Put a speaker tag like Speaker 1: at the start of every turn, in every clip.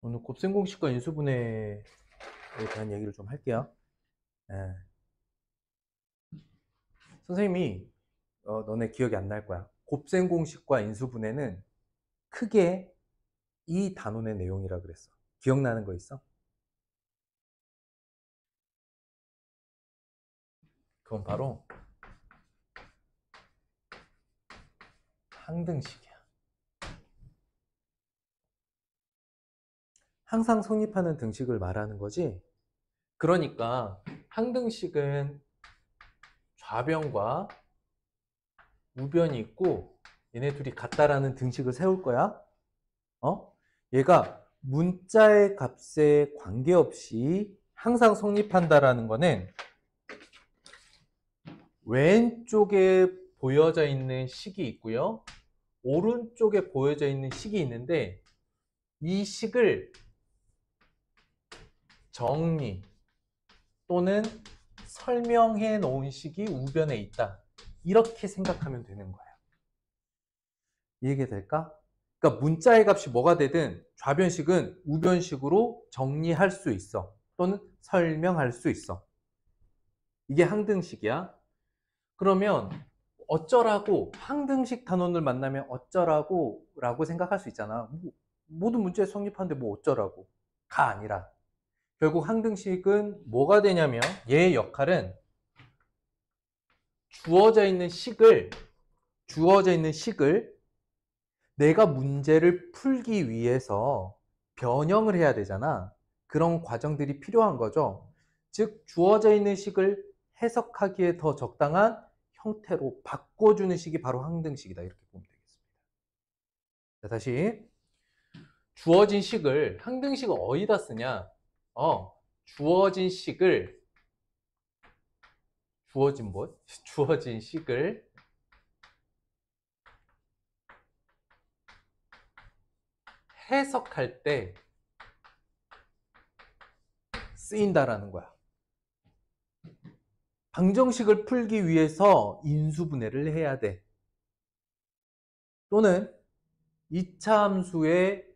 Speaker 1: 오늘 곱셈 공식과 인수분해에 대한 얘기를 좀 할게요. 예. 선생님이 너네 기억이 안 날 거야. 곱셈 공식과 인수분해는 크게 이 단원의 내용이라 그랬어. 기억나는 거 있어? 그건 바로 항등식이야. 항상 성립하는 등식을 말하는 거지. 그러니까 항등식은 좌변과 우변이 있고 얘네 둘이 같다라는 등식을 세울 거야. 얘가 문자의 값에 관계없이 항상 성립한다라는 거는 왼쪽에 보여져 있는 식이 있고요. 오른쪽에 보여져 있는 식이 있는데 이 식을 정리 또는 설명해 놓은 식이 우변에 있다. 이렇게 생각하면 되는 거예요. 이해가 될까? 그러니까 문자의 값이 뭐가 되든 좌변식은 우변식으로 정리할 수 있어. 또는 설명할 수 있어. 이게 항등식이야. 그러면 어쩌라고 항등식 단원을 만나면 어쩌라고 라고 생각할 수 있잖아. 모든 문제에 성립하는데 뭐 어쩌라고 가 아니라 결국 항등식은 뭐가 되냐면 얘의 역할은 주어져 있는 식을 내가 문제를 풀기 위해서 변형을 해야 되잖아. 그런 과정들이 필요한 거죠. 즉 주어져 있는 식을 해석하기에 더 적당한 형태로 바꿔주는 식이 바로 항등식이다. 이렇게 보면 되겠습니다. 자, 다시 주어진 식을 항등식을 어디다 쓰냐? 주어진 식을 주어진 식을 해석할 때 쓰인다라는 거야. 방정식을 풀기 위해서 인수분해를 해야 돼. 또는 2차 함수의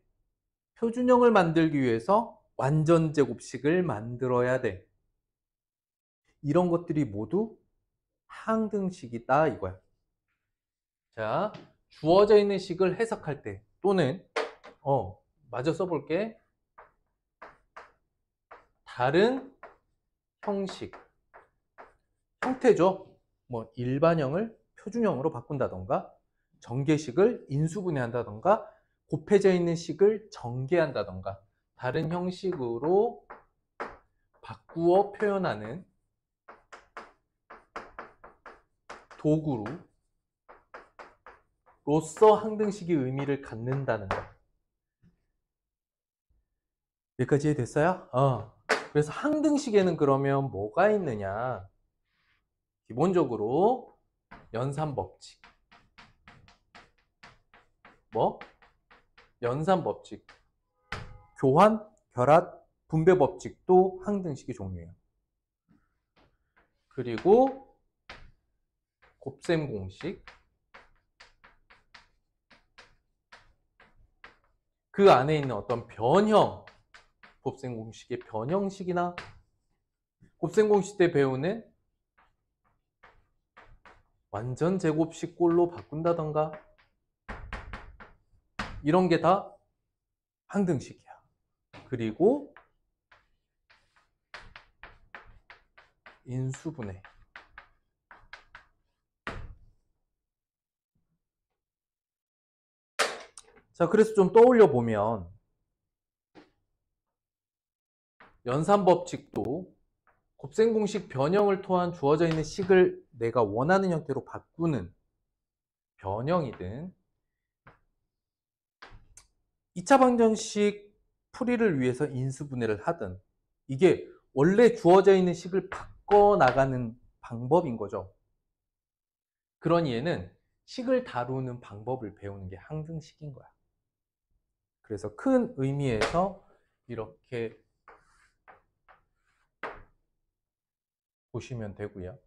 Speaker 1: 표준형을 만들기 위해서 완전제곱식을 만들어야 돼. 이런 것들이 모두 항등식이다 이거야. 자, 주어져 있는 식을 해석할 때 또는 마저 써볼게. 다른 형식, 형태죠. 뭐 일반형을 표준형으로 바꾼다던가 정계식을 인수분해한다던가 곱해져 있는 식을 정계한다던가 다른 형식으로 바꾸어 표현하는 도구로서 항등식이 의미를 갖는다는 거. 여기까지 이해됐어요? 그래서 항등식에는 그러면 뭐가 있느냐? 기본적으로 연산법칙. 연산법칙. 교환, 결합, 분배법칙도 항등식의 종류예요. 그리고 곱셈 공식. 그 안에 있는 어떤 변형, 곱셈 공식의 변형식이나 곱셈 공식 때 배우는 완전 제곱식 꼴로 바꾼다던가 이런 게 다 항등식이야. 그리고 인수분해. 자, 그래서 좀 떠올려 보면 연산법칙도 곱셈 공식 변형을 통한 주어져 있는 식을 내가 원하는 형태로 바꾸는 변형이든 2차 방정식 풀이를 위해서 인수분해를 하든 이게 원래 주어져 있는 식을 바꿔 나가는 방법인 거죠. 그러니 얘는 식을 다루는 방법을 배우는 게 항등식인 거야. 그래서 큰 의미에서 이렇게 보시면 되고요.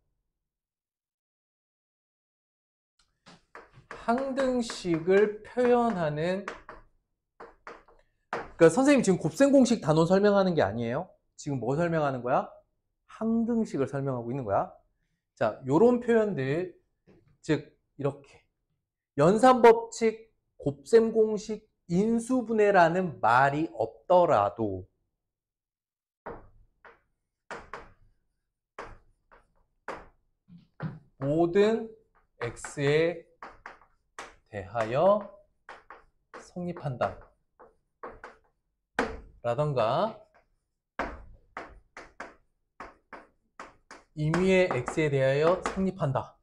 Speaker 1: 항등식을 표현하는 그러니까 선생님 지금 곱셈 공식 단원 설명하는 게 아니에요. 지금 뭐 설명하는 거야? 항등식을 설명하고 있는 거야. 자, 요런 표현들, 즉 이렇게 연산법칙, 곱셈 공식, 인수분해라는 말이 없더라도 모든 x에 대하여 성립한다 라던가 임의의 x에 대하여 성립한다.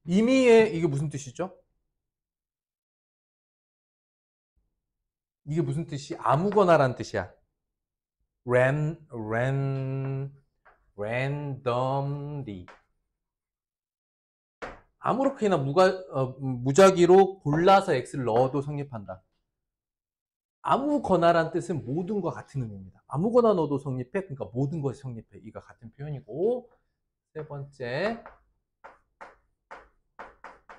Speaker 1: 임의의 이게 무슨 뜻이죠? 이게 무슨 뜻이? 아무거나라는 뜻이야. randomly. 아무렇게나 무작위로 골라서 x를 넣어도 성립한다. 아무거나란 뜻은 모든과 같은 의미입니다. 아무거나 넣어도 성립해. 그러니까 모든 것이 성립해. 이가 같은 표현이고, 세 번째,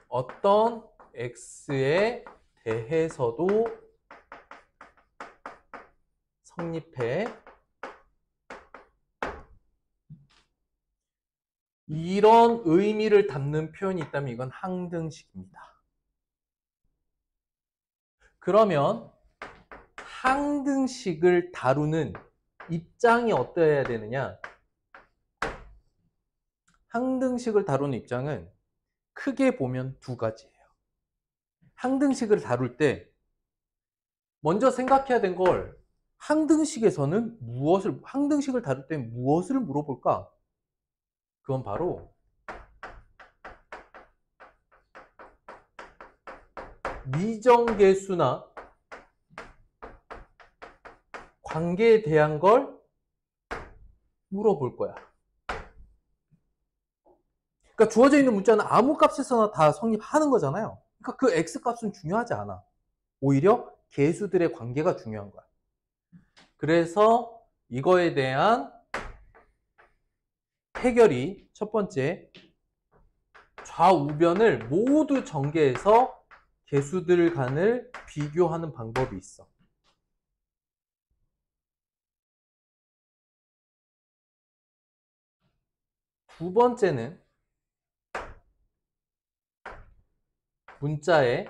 Speaker 1: 어떤 x에 대해서도 성립해. 이런 의미를 담는 표현이 있다면 이건 항등식입니다. 그러면 항등식을 다루는 입장이 어떠해야 되느냐? 항등식을 다루는 입장은 크게 보면 두 가지예요. 항등식을 다룰 때 먼저 생각해야 된 걸 항등식에서는 항등식을 다룰 때 무엇을 물어볼까? 그건 바로 미정계수나 관계에 대한 걸 물어볼 거야. 그러니까 주어져 있는 문자는 아무 값에서나 다 성립하는 거잖아요. 그러니까 그 x값은 중요하지 않아. 오히려 계수들의 관계가 중요한 거야. 그래서 이거에 대한 해결이 첫 번째, 좌우변을 모두 전개해서 계수들 간을 비교하는 방법이 있어. 두 번째는 문자에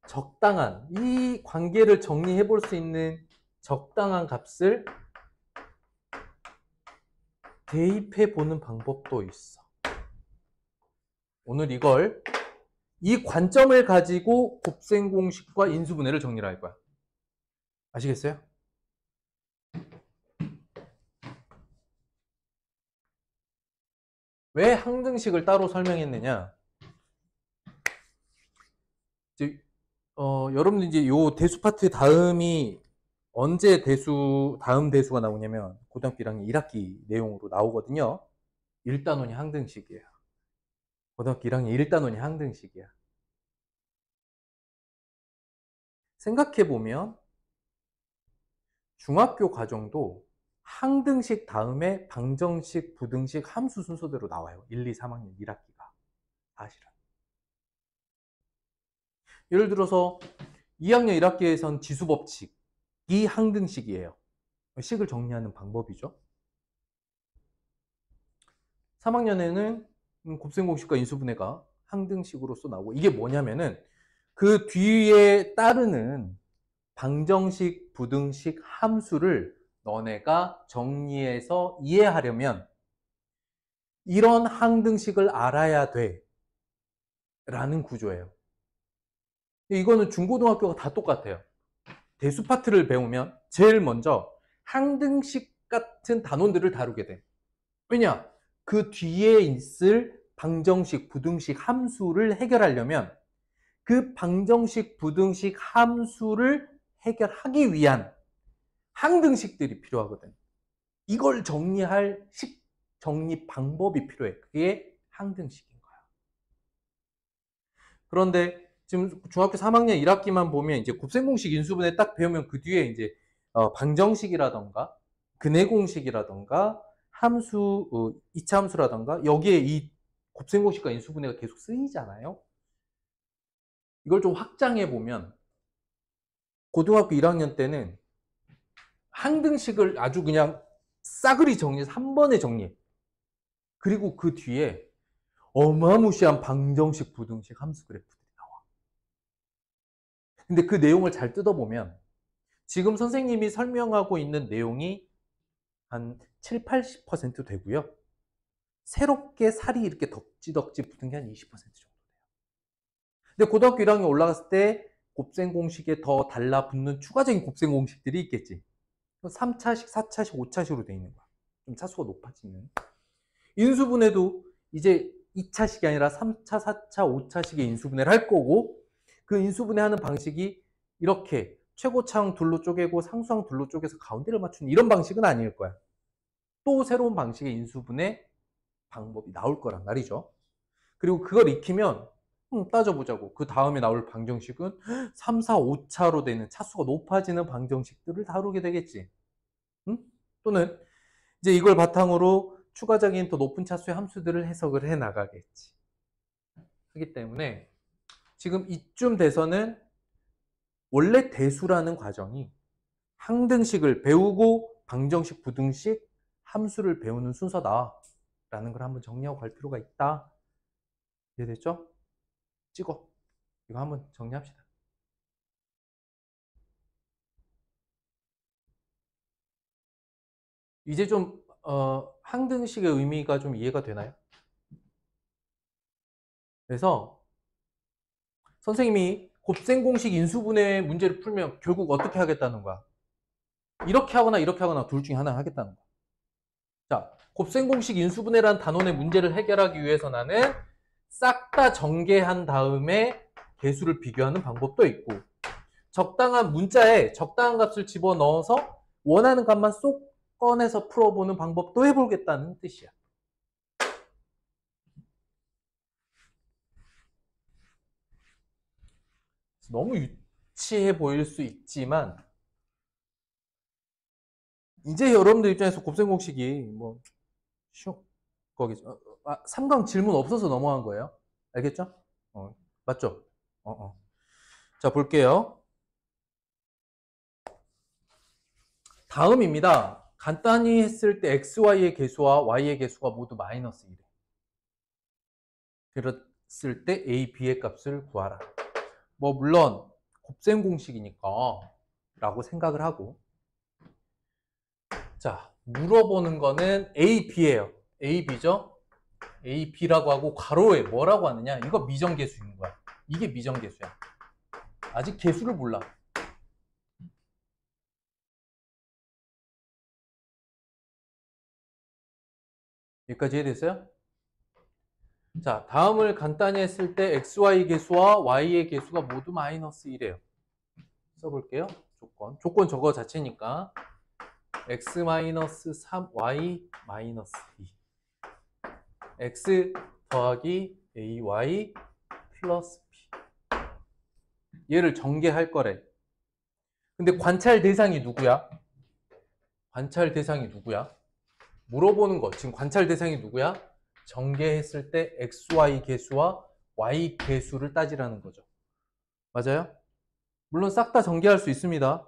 Speaker 1: 적당한, 이 관계를 정리해 볼 수 있는 적당한 값을 대입해 보는 방법도 있어. 오늘 이 관점을 가지고 곱셈 공식과 인수분해를 정리를 할 거야. 아시겠어요? 왜 항등식을 따로 설명했느냐? 여러분들 이제 요 대수 파트 다음이 언제 다음 대수가 나오냐면 고등학교 1학년 1학기 내용으로 나오거든요. 1단원이 항등식이에요. 고등학교 1학년 1단원이 항등식이야. 생각해보면 중학교 과정도 항등식 다음에 방정식, 부등식, 함수 순서대로 나와요. 1, 2, 3학년 1학기가. 사실은. 예를 들어서 2학년 1학기에선 지수법칙이 항등식이에요. 식을 정리하는 방법이죠. 3학년에는 곱셈공식과 인수분해가 항등식으로서 나오고, 이게 뭐냐면은 그 뒤에 따르는 방정식, 부등식, 함수를 너네가 정리해서 이해하려면 이런 항등식을 알아야 돼 라는 구조예요. 이거는 중고등학교가 다 똑같아요. 대수 파트를 배우면 제일 먼저 항등식 같은 단원들을 다루게 돼. 왜냐? 그 뒤에 있을 방정식, 부등식, 함수를 해결하려면 그 방정식, 부등식, 함수를 해결하기 위한 항등식들이 필요하거든. 이걸 정리할 정리 방법이 필요해. 그게 항등식인 거야. 그런데 지금 중학교 3학년 1학기만 보면 이제 곱셈공식 인수분해 딱 배우면 그 뒤에 이제 방정식이라던가 근해공식이라던가 함수, 2차 함수라던가 여기에 이 곱셈공식과 인수분해가 계속 쓰이잖아요. 이걸 좀 확장해 보면 고등학교 1학년 때는 항등식을 아주 그냥 싸그리 정리해서 한 번에 정리해. 그리고 그 뒤에 어마무시한 방정식, 부등식, 함수 그래프들이 나와. 근데 그 내용을 잘 뜯어보면 지금 선생님이 설명하고 있는 내용이 한 7, 80% 되고요. 새롭게 살이 이렇게 덕지덕지 붙은 게 한 20% 정도 돼요. 근데 고등학교 1학년 올라갔을 때 곱셈 공식에 더 달라붙는 추가적인 곱셈 공식들이 있겠지. 3차식, 4차식, 5차식으로 돼 있는 거야. 좀 차수가 높아지는. 인수분해도 이제 2차식이 아니라 3차, 4차, 5차식의 인수분해를 할 거고, 그 인수분해하는 방식이 이렇게 최고차항 둘로 쪼개고 상수항 둘로 쪼개서 가운데를 맞추는 이런 방식은 아닐 거야. 또 새로운 방식의 인수분해 방법이 나올 거란 말이죠. 그리고 그걸 익히면 따져보자고. 그 다음에 나올 방정식은 3, 4, 5차로 되는 차수가 높아지는 방정식들을 다루게 되겠지. 응? 또는 이제 이걸 바탕으로 추가적인 더 높은 차수의 함수들을 해석을 해 나가겠지. 그렇기 때문에 지금 이쯤 돼서는 원래 대수라는 과정이 항등식을 배우고 방정식, 부등식, 함수를 배우는 순서다라는 걸 한번 정리하고 갈 필요가 있다. 이해됐죠? 찍어. 이거 한번 정리합시다. 이제 좀 항등식의 의미가 좀 이해가 되나요? 그래서 선생님이 곱셈 공식 인수분해 문제를 풀면 결국 어떻게 하겠다는 거야? 이렇게 하거나 둘 중에 하나 하겠다는 거야. 자, 곱셈 공식 인수분해라는 단원의 문제를 해결하기 위해서 나는 싹 다 전개한 다음에 개수를 비교하는 방법도 있고, 적당한 문자에 적당한 값을 집어넣어서 원하는 값만 쏙 꺼내서 풀어보는 방법도 해보겠다는 뜻이야. 너무 유치해 보일 수 있지만 이제 여러분들 입장에서 곱셈 공식이 뭐 쉬워 거기 3강 질문 없어서 넘어간 거예요. 알겠죠? 맞죠? 자, 볼게요. 다음입니다. 간단히 했을 때 xy의 개수와 y의 개수가 모두 마이너스 1에 그랬을 때 a, b의 값을 구하라. 뭐 물론 곱셈 공식이니까 라고 생각을 하고, 자, 물어보는 거는 a, b예요. a, b죠? a, b라고 하고 괄호에 뭐라고 하느냐? 이거 미정계수인 거야. 이게 미정계수야. 아직 개수를 몰라. 여기까지 이해됐어요? 자, 다음을 간단히 했을 때 xy 개수와 y의 개수가 모두 마이너스 1이에요. 써볼게요. 조건 저거 자체니까 x 마이너스 3, y 마이너스 2 x 더하기 ay 플러스 b 얘를 전개할 거래. 근데 관찰 대상이 누구야? 관찰 대상이 누구야? 물어보는 거. 지금 관찰 대상이 누구야? 전개했을 때 xy 개수와 y 개수를 따지라는 거죠. 맞아요? 물론 싹 다 전개할 수 있습니다.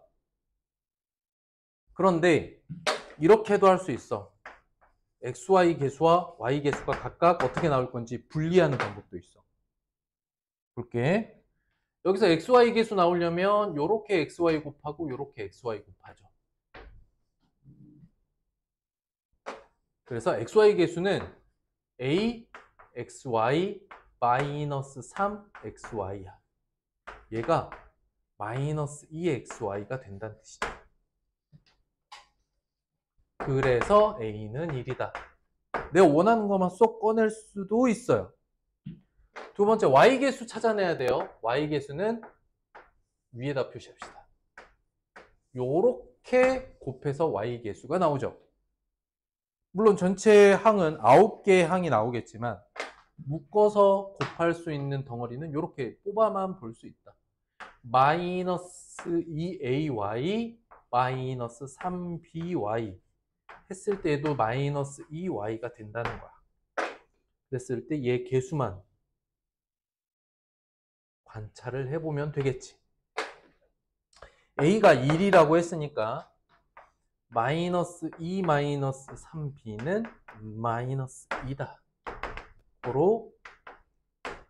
Speaker 1: 그런데 이렇게도 할 수 있어. xy 개수와 y 개수가 각각 어떻게 나올 건지 분리하는 방법도 있어. 볼게. 여기서 xy 개수 나오려면 요렇게 xy 곱하고 요렇게 xy 곱하죠. 그래서 xy 개수는 a, xy, 마이너스 3, xy야. 얘가 마이너스 2xy가 된다는 뜻이죠. 그래서 a는 1이다. 내가 원하는 것만 쏙 꺼낼 수도 있어요. 두 번째, y계수 찾아내야 돼요. y계수는 위에다 표시합시다. 요렇게 곱해서 y계수가 나오죠. 물론 전체 항은 9개의 항이 나오겠지만 묶어서 곱할 수 있는 덩어리는 이렇게 뽑아만 볼 수 있다. 마이너스 2ay 마이너스 3by 했을 때도 마이너스 2y가 된다는 거야. 그랬을 때 얘 개수만 관찰을 해보면 되겠지. A가 1이라고 했으니까 마이너스 2 마이너스 3B는 마이너스 2다. 고로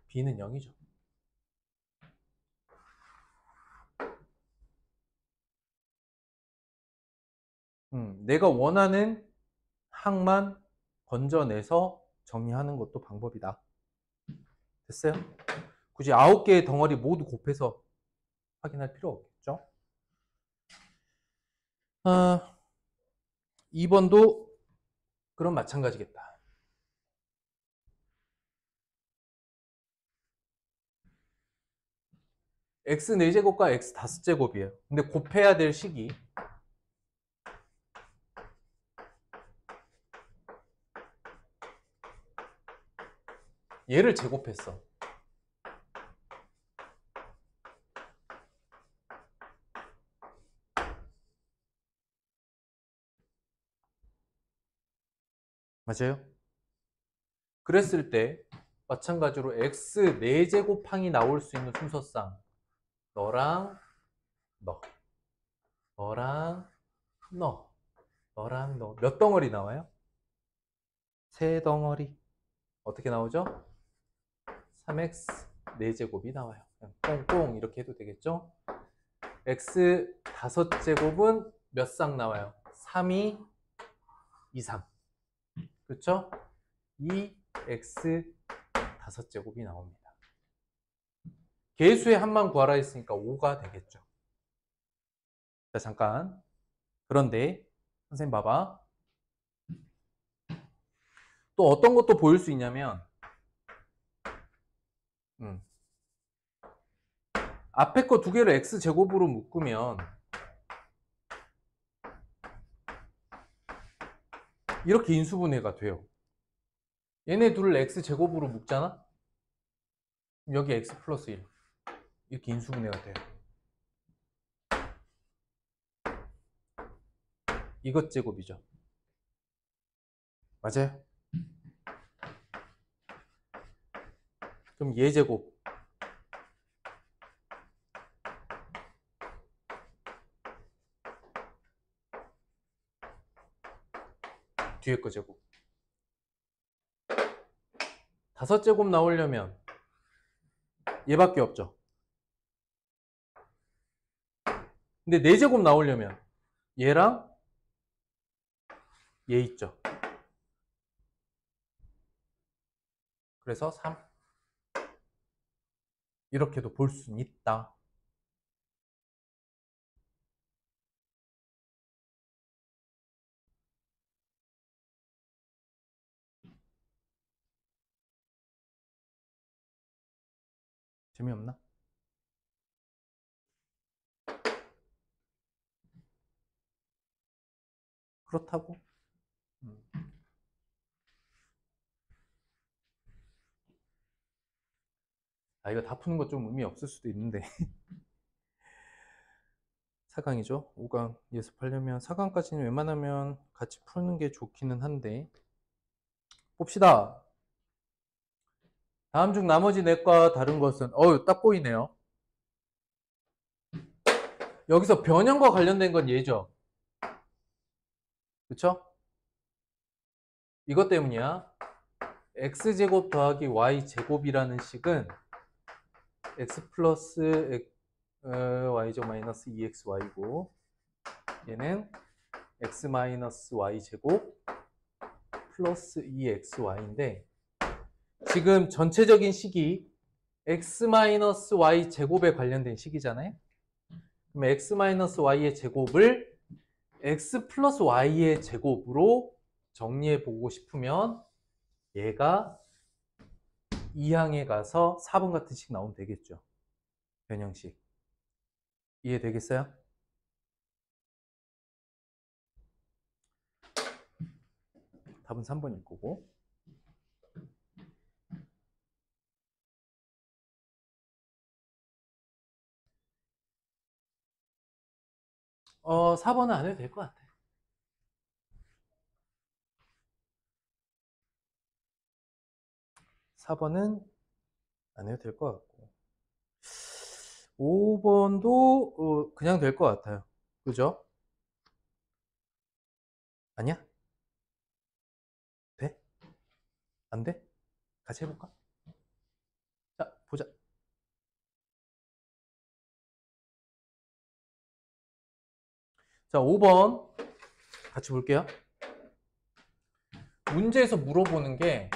Speaker 1: B는 0이죠. 내가 원하는 항만 건져내서 정리하는 것도 방법이다. 됐어요? 굳이 9개의 덩어리 모두 곱해서 확인할 필요 없겠죠? 2번도 그럼 마찬가지겠다. x 4제곱과 x 5제곱이에요. 근데 곱해야 될 식이 얘를 제곱했어. 맞아요? 그랬을 때 마찬가지로 x 4제곱항이 나올 수 있는 순서상 너랑 너, 너랑 너, 너랑 너 몇 덩어리 나와요? 3덩어리. 어떻게 나오죠? 3x 4제곱이 나와요. 그냥 꽁꽁 이렇게 해도 되겠죠? x 5제곱은 몇 쌍 나와요? 3이 2, 3. 그렇죠? 2x 5제곱이 나옵니다. 개수의 합만 구하라 했으니까 5가 되겠죠. 자, 잠깐. 그런데 선생님 봐봐. 또 어떤 것도 보일 수 있냐면 앞에 거 두 개를 x제곱으로 묶으면 이렇게 인수분해가 돼요. 얘네 둘을 x제곱으로 묶잖아? 그럼 여기 x 플러스 1 이렇게 인수분해가 돼요. 이것 제곱이죠. 맞아요? 그럼 얘 제곱 뒤에 거 제곱 5제곱 나오려면 얘밖에 없죠. 근데 4제곱 나오려면 얘랑 얘 있죠. 그래서 3 이렇게도 볼 수 있다. 재미없나? 그렇다고? 이거 다 푸는 거 좀 의미 없을 수도 있는데 4강이죠. 5강 예습하려면 4강까지는 웬만하면 같이 푸는 게 좋기는 한데 봅시다. 다음 중 나머지 넷과 다른 것은 딱 보이네요. 여기서 변형과 관련된 건 얘죠. 그쵸? 이것 때문이야. x제곱 더하기 y제곱이라는 식은 x 플러스 y제곱 마이너스 2xy고 얘는 x 마이너스 y제곱 플러스 2xy인데 지금 전체적인 식이 x 마이너스 y제곱에 관련된 식이잖아요. 그럼 x 마이너스 y의 제곱을 x 플러스 y의 제곱으로 정리해 보고 싶으면 얘가 2항에 가서 4번 같은 식 나오면 되겠죠. 변형식. 이해되겠어요? 답은 3번일 거고. 4번은 안 해도 될 것 같아. 4번은 안 해도 될 것 같고. 5번도 그냥 될 것 같아요. 그죠? 아니야? 돼? 안 돼? 같이 해볼까? 자, 보자. 자, 5번 같이 볼게요. 문제에서 물어보는 게,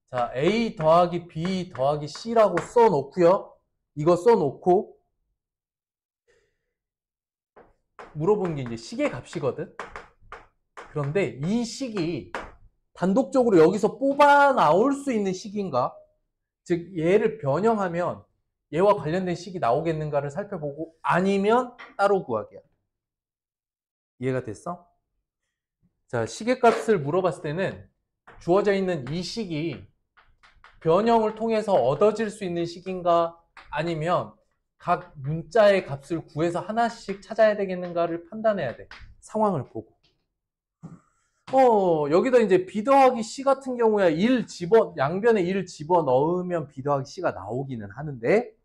Speaker 1: 자, A 더하기 B 더하기 C라고 써놓고요. 이거 써놓고 물어보는 게 이제 식의 값이거든. 그런데 이 식이 단독적으로 여기서 뽑아 나올 수 있는 식인가? 즉 얘를 변형하면 얘와 관련된 식이 나오겠는가를 살펴보고, 아니면 따로 구하기야. 이해가 됐어? 자, 식의 값을 물어봤을 때는 주어져 있는 이 식이 변형을 통해서 얻어질 수 있는 식인가, 아니면 각 문자의 값을 구해서 하나씩 찾아야 되겠는가를 판단해야 돼. 상황을 보고. 여기다 이제 B 더하기 C 같은 경우에 양변에 1 집어넣으면 B 더하기 C가 나오기는 하는데,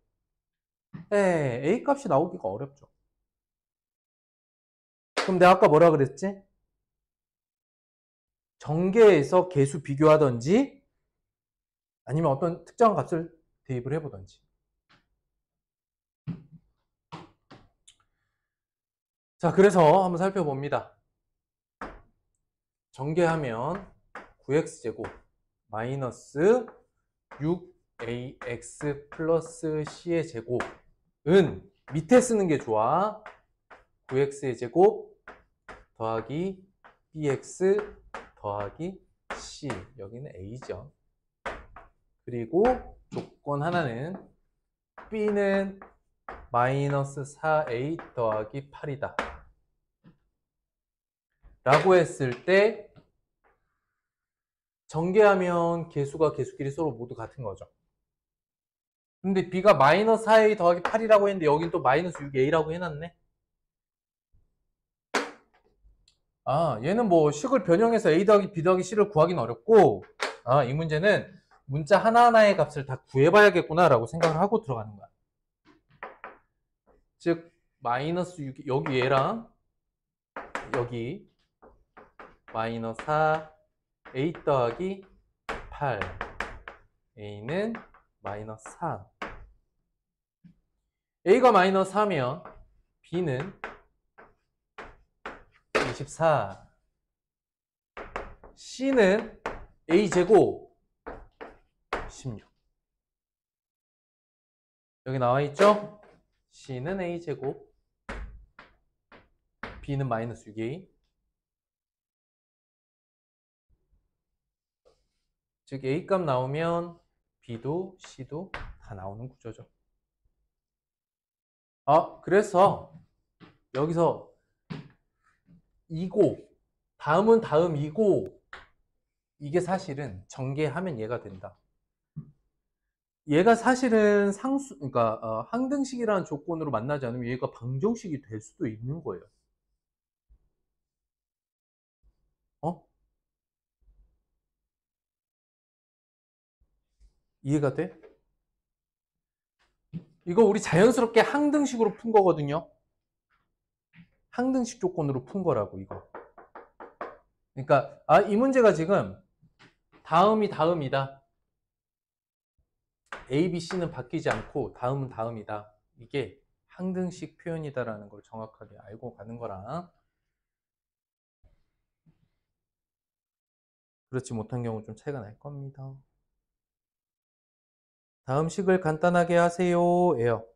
Speaker 1: A 값이 나오기가 어렵죠. 그럼 내가 아까 뭐라 그랬지? 정계에서 계수 비교하던지, 아니면 어떤 특정한 값을 대입을 해보던지. 자, 그래서 한번 살펴봅니다. 정계하면 9x제곱 마이너스 6ax 플러스 c의 제곱은 밑에 쓰는 게 좋아. 9x의 제곱 더하기 bx 더하기 c, 여기는 a죠. 그리고 조건 하나는 b는 마이너스 4a 더하기 8이다 라고 했을 때, 전개하면 개수가 개수끼리 서로 모두 같은 거죠. 근데 b가 마이너스 4a 더하기 8이라고 했는데 여긴 또 마이너스 6a라고 해놨네. 얘는 뭐 식을 변형해서 a 더하기 b 더하기 c를 구하기는 어렵고, 이 문제는 문자 하나하나의 값을 다 구해봐야겠구나 라고 생각을 하고 들어가는 거야. 즉 마이너스 6, 여기 얘랑 여기 마이너스 4 a 더하기 8, a는 마이너스 3. a가 마이너스 4면 b는 24, c는 a제곱 16. 여기 나와있죠? c는 a제곱, b는 마이너스 6a. 즉 a값 나오면 b도 c도 다 나오는 구조죠. 그래서 여기서 이고, 다음은 다음이고, 이게 사실은 전개하면 얘가 된다. 얘가 사실은 그러니까 항등식이라는 조건으로 만나지 않으면 얘가 방정식이 될 수도 있는 거예요. 이해가 돼? 이거 우리 자연스럽게 항등식으로 푼 거거든요. 항등식 조건으로 푼 거라고, 이거. 그러니까 이 문제가 지금 다음이 다음이다. A, B, C는 바뀌지 않고 다음은 다음이다. 이게 항등식 표현이다라는 걸 정확하게 알고 가는 거랑, 그렇지 못한 경우 좀 차이가 날 겁니다. 다음 식을 간단하게 하세요 예요.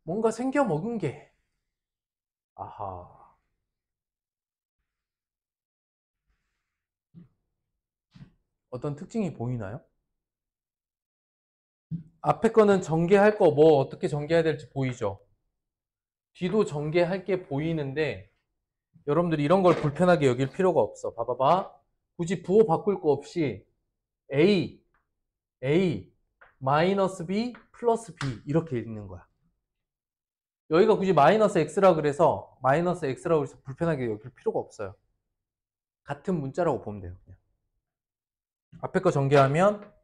Speaker 1: 뭔가 생겨 먹은 게, 어떤 특징이 보이나요? 앞에 거는 전개할 거 뭐 어떻게 전개해야 될지 보이죠? 뒤도 전개할 게 보이는데 여러분들이 이런 걸 불편하게 여길 필요가 없어. 봐봐봐. 굳이 부호 바꿀 거 없이 A, 마이너스 B, 플러스 B 이렇게 읽는 거야. 여기가 굳이 마이너스 X라 그래서 마이너스 X라고 해서 불편하게 여길 필요가 없어요. 같은 문자라고 보면 돼요. 그냥. 앞에 거 전개하면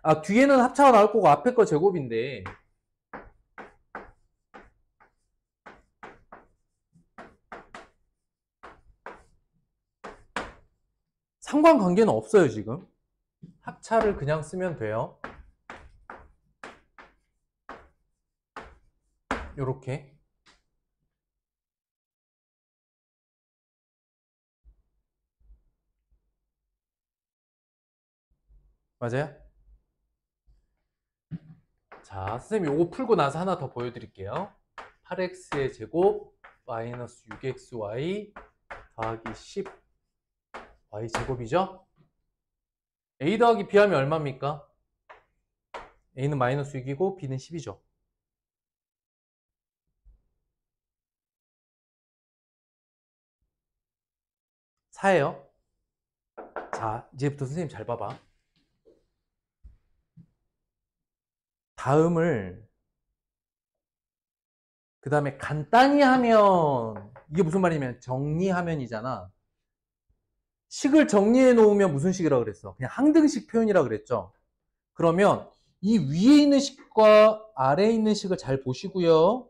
Speaker 1: 아, 뒤에는 합차가 나올 거고 앞에 거 제곱인데. 상관관계는 없어요, 지금. 합차를 그냥 쓰면 돼요. 요렇게. 맞아요? 자, 선생님 요거 풀고 나서 하나 더 보여드릴게요. 8x의 제곱 마이너스 6xy 더하기 10y 제곱이죠? a 더하기 b 하면 얼마입니까? a는 마이너스 6이고 b는 10이죠. 4예요. 자, 이제부터 선생님 잘 봐봐. 다음을 그 다음에 간단히 하면 이게 무슨 말이냐면 정리하면이잖아. 식을 정리해 놓으면 무슨 식이라고 그랬어? 그냥 항등식 표현이라고 그랬죠. 그러면 이 위에 있는 식과 아래에 있는 식을 잘 보시고요.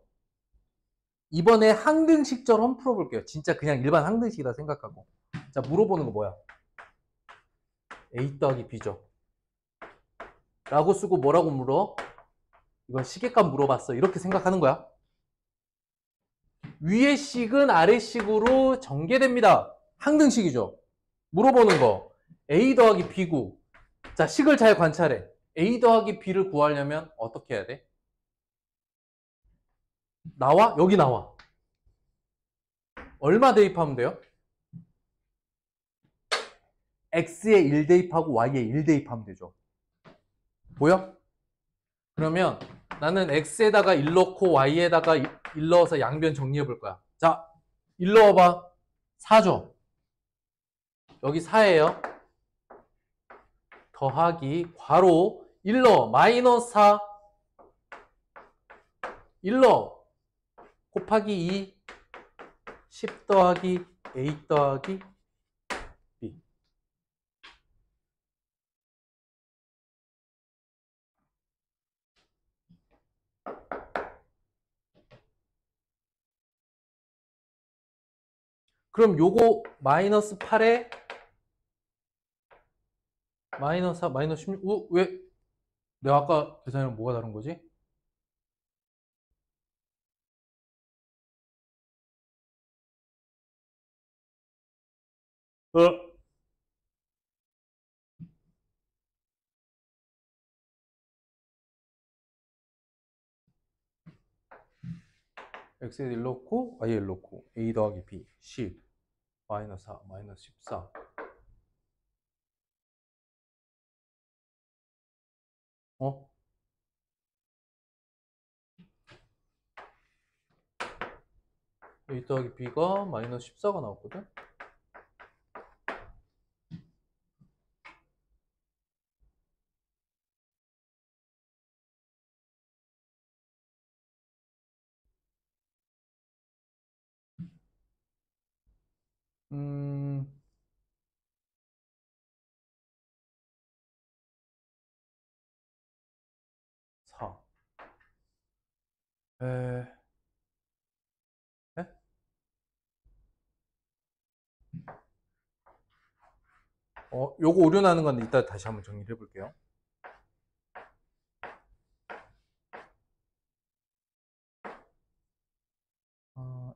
Speaker 1: 이번에 항등식처럼 풀어볼게요. 진짜 그냥 일반 항등식이다 생각하고. 자, 물어보는 거 뭐야? a 더하기 b죠. 라고 쓰고 뭐라고 물어? 이건 시계값 물어봤어. 이렇게 생각하는 거야. 위의 식은 아래 식으로 전개됩니다. 항등식이죠. 물어보는 거 a 더하기 b고, 자, 식을 잘 관찰해. a 더하기 b를 구하려면 어떻게 해야 돼? 나와? 여기 나와. 얼마 대입하면 돼요? x에 1 대입하고 y에 1 대입하면 되죠. 보여? 그러면 나는 x에다가 1 넣고 y에다가 1 넣어서 양변 정리해 볼 거야. 자, 1 넣어봐. 4죠. 여기 4예요. 더하기 괄호 1 넣어. 마이너스 4 1 넣어. 곱하기 2 10 더하기 a 더하기 b. 그럼 요거 마이너스 8에 마이너스 4, 마이너스 16. 왜? 내가 아까 계산이랑 뭐가 다른 거지? 어? x에 1 넣고 y에 1 넣고 a 더하기 b 10 마이너스 4 마이너스 14. 어? a 더하기 b가 마이너스 14가 나왔거든? 음... 4. 에... 에? 요거 오류나는 건데 이따 다시 한번 정리를 해볼게요.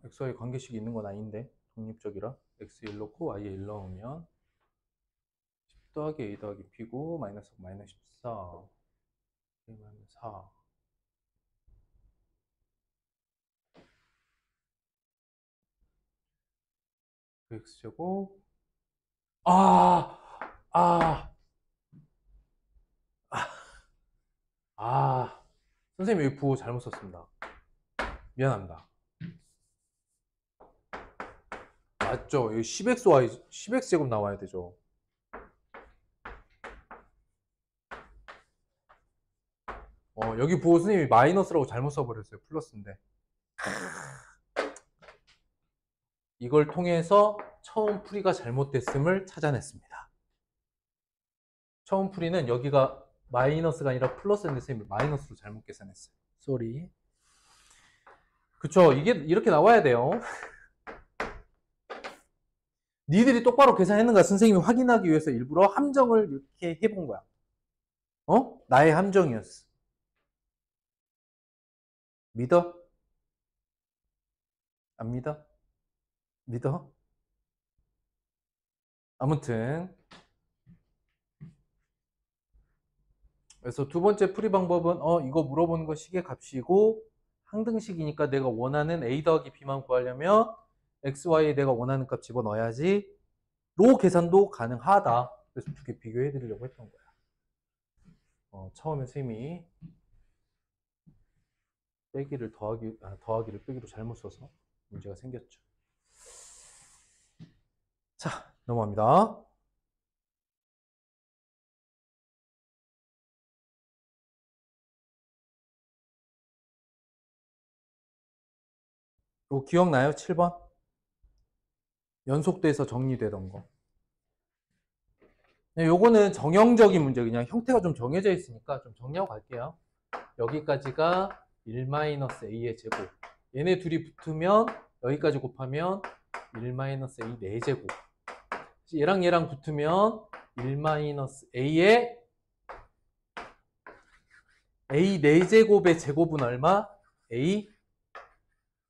Speaker 1: xy 관계식이 있는 건 아닌데 독립적이라 x에 1 넣고 y에 1 넣으면 10 더하기 a 더하기 b고 마이너스 마이너스 14 a 마이너스 4 x제곱 아, 아, 아, 선생님 여기 부호 잘못 썼습니다. 미안합니다. 맞죠? 여기 10xy, 10x제곱 나와야 되죠. 여기 부호 선생님이 마이너스라고 잘못 써버렸어요. 플러스인데. 이걸 통해서 처음 풀이가 잘못됐음을 찾아냈습니다. 처음 풀이는 여기가 마이너스가 아니라 플러스인데 선생님이 마이너스로 잘못 계산했어요. 쏘리. 그쵸. 이게 이렇게 나와야 돼요. 니들이 똑바로 계산했는가 선생님이 확인하기 위해서 일부러 함정을 이렇게 해본 거야. 나의 함정이었어. 믿어? 안 믿어? 믿어? 아무튼 그래서 두 번째 풀이 방법은 이거 물어보는 거 식의 값이고 항등식이니까 내가 원하는 a 더하기 b만 구하려면 xy에 내가 원하는 값 집어넣어야지 로 계산도 가능하다. 그래서 두 개 비교해 드리려고 했던 거야. 처음에 쌤이 빼기를 더하기를 빼기로 잘못 써서 문제가 생겼죠. 자, 넘어갑니다. 이거 기억나요? 7번? 연속돼서 정리되던 거. 요거는 정형적인 문제, 그냥 형태가 좀 정해져 있으니까 좀 정리하고 갈게요. 여기까지가 1-a의 제곱. 얘네 둘이 붙으면 여기까지 곱하면 1-a 4제곱. 얘랑 얘랑 붙으면 1-a의 a 4제곱의 제곱은 얼마? a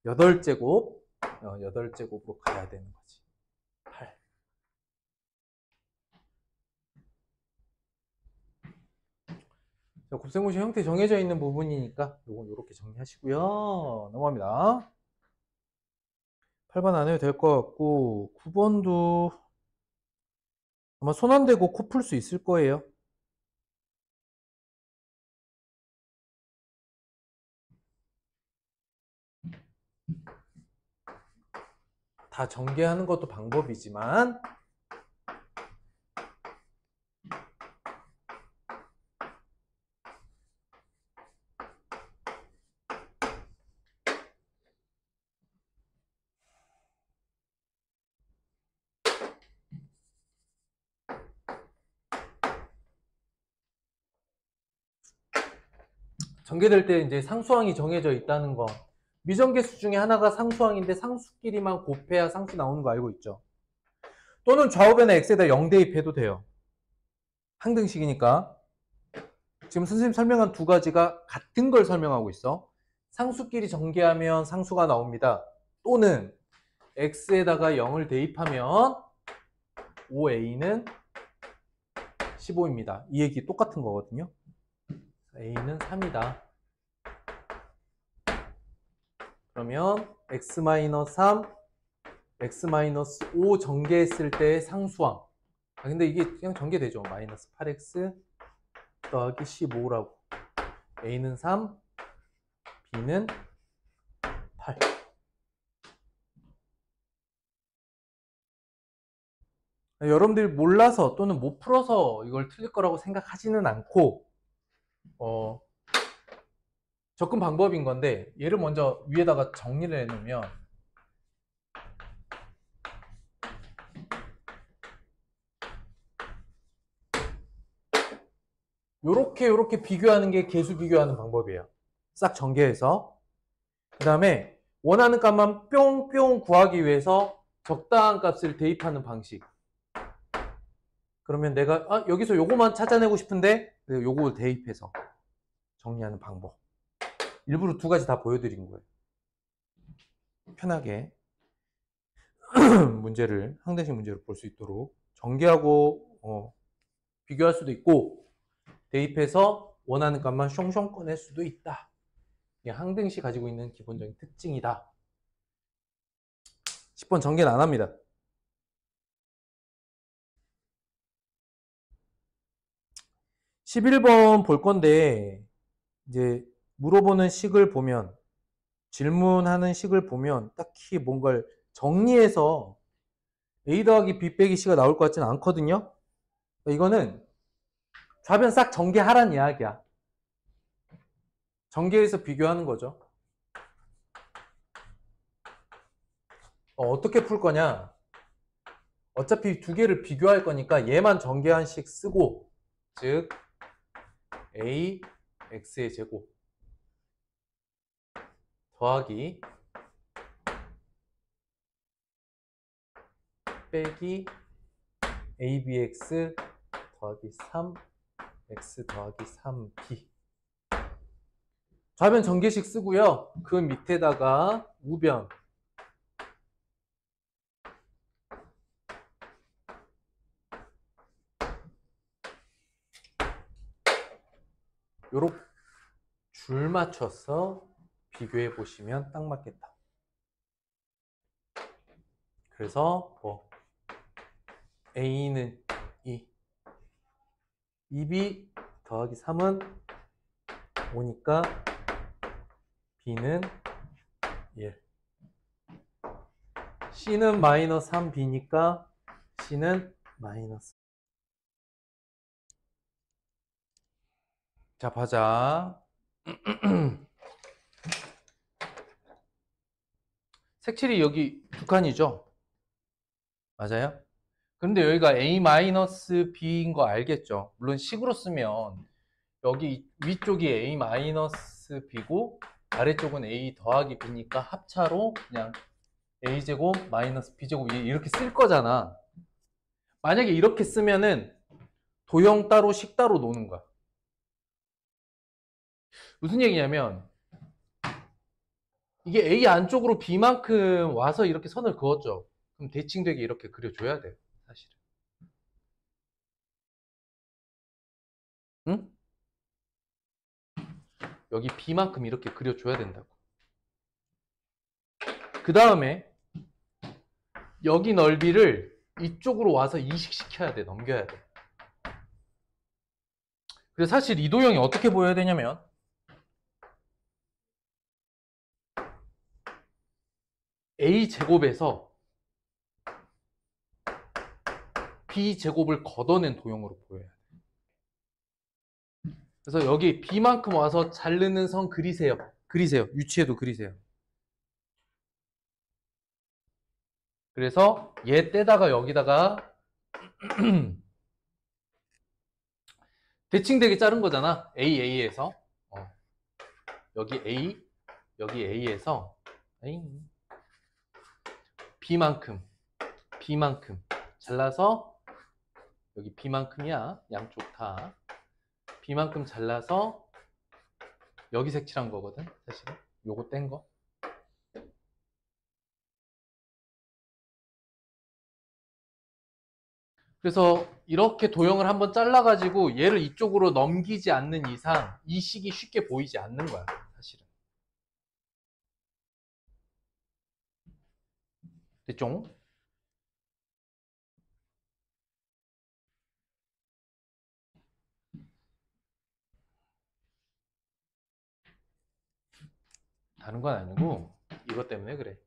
Speaker 1: 8제곱. 8제곱으로 가야 되는 거지. 8. 자, 곱셈공식 형태 정해져 있는 부분이니까 요건 이렇게 정리하시고요. 넘어갑니다. 8번 안 해도 될 것 같고 9번도 아마 손 안 대고 코 풀 수 있을 거예요. 다 전개하는 것도 방법이지만 전개될 때 이제 상수항이 정해져 있다는 거. 미정계수 중에 하나가 상수항인데 상수끼리만 곱해야 상수 나오는 거 알고 있죠? 또는 좌우변의 x에다 0 대입해도 돼요. 항등식이니까. 지금 선생님 설명한 두 가지가 같은 걸 설명하고 있어. 상수끼리 전개하면 상수가 나옵니다. 또는 x에다가 0을 대입하면 5a는 15입니다. 이 얘기 똑같은 거거든요. a는 3이다. 그러면 x-3, x-5 전개했을 때의 상수항. 근데 이게 그냥 전개되죠. 마이너스 8x 더하기 15라고. a는 3, b는 8. 여러분들이 몰라서 또는 못 풀어서 이걸 틀릴 거라고 생각하지는 않고 접근 방법인 건데 얘를 먼저 위에다가 정리를 해놓으면 요렇게 비교하는 게 계수 비교하는 방법이에요. 싹 전개해서 그 다음에 원하는 값만 뿅뿅 구하기 위해서 적당한 값을 대입하는 방식. 그러면 내가 여기서 요거만 찾아내고 싶은데 요걸 대입해서 정리하는 방법. 일부러 두 가지 다 보여드린 거예요. 편하게 항등식 문제를 볼 수 있도록 전개하고 비교할 수도 있고 대입해서 원하는 값만 숑숑 꺼낼 수도 있다. 이게 항등식 가지고 있는 기본적인 특징이다. 10번 전개는 안 합니다. 11번 볼 건데 이제 물어보는 식을 보면 질문하는 식을 보면 딱히 뭔가를 정리해서 a 더하기 b 빼기 c가 나올 것 같지는 않거든요. 이거는 좌변 싹 전개하란 이야기야. 전개해서 비교하는 거죠. 어떻게 풀 거냐? 어차피 두 개를 비교할 거니까 얘만 전개한 식 쓰고, 즉 a x의 제곱 더하기 빼기 abx 더하기 3x 더하기 3b. 좌변 전개식 쓰고요. 그 밑에다가 우변 요렇게 줄 맞춰서 비교해 보시면 딱 맞겠다. 그래서 뭐 a는 2, 2b 더하기 3은 5니까 b는 1. c는 마이너스 3b니까 c는 마이너스. 자, 보자. 색칠이 여기 두 칸이죠? 맞아요? 근데 여기가 a-b인 거 알겠죠? 물론 식으로 쓰면 여기 위쪽이 a-b고 아래쪽은 a 더하기 b니까 합차로 그냥 a제곱 마이너스 b제곱 이렇게 쓸 거잖아. 만약에 이렇게 쓰면은 도형 따로 식 따로 노는 거야. 무슨 얘기냐면 이게 a 안쪽으로 b만큼 와서 이렇게 선을 그었죠. 그럼 대칭되게 이렇게 그려줘야 돼요. 사실은. 응? 여기 b만큼 이렇게 그려줘야 된다고. 그 다음에 여기 넓이를 이쪽으로 와서 이식시켜야 돼. 넘겨야 돼. 그래서 사실 이 도형이 어떻게 보여야 되냐면 a제곱에서 b제곱을 걷어낸 도형으로 보여야 돼. 그래서 여기 b만큼 와서 자르는 선 그리세요. 그리세요. 유치해도 그리세요. 그래서 얘 떼다가 여기다가 대칭되게 자른 거잖아. AA에서 여기 A, 여기 A에서 B만큼 잘라서 여기 B만큼이야. 양쪽 다 B만큼 잘라서 여기 색칠한 거거든. 사실은 요거 뗀 거. 그래서 이렇게 도형을 한번 잘라가지고 얘를 이쪽으로 넘기지 않는 이상 이 식이 쉽게 보이지 않는 거야. 사실은. 됐죠? 다른 건 아니고 이것 때문에 그래.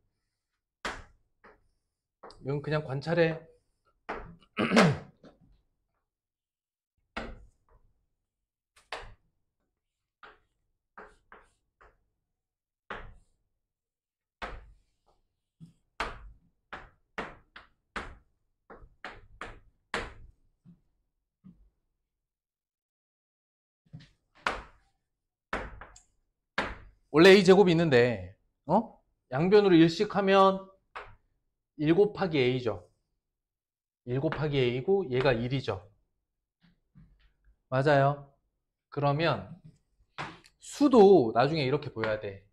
Speaker 1: 이건 그냥 관찰해. 원래 a제곱이 있는데 양변으로 일식하면 1 곱하기 a죠. 1 곱하기 a고 얘가 1이죠. 맞아요. 그러면 수도 나중에 이렇게 보여야 돼.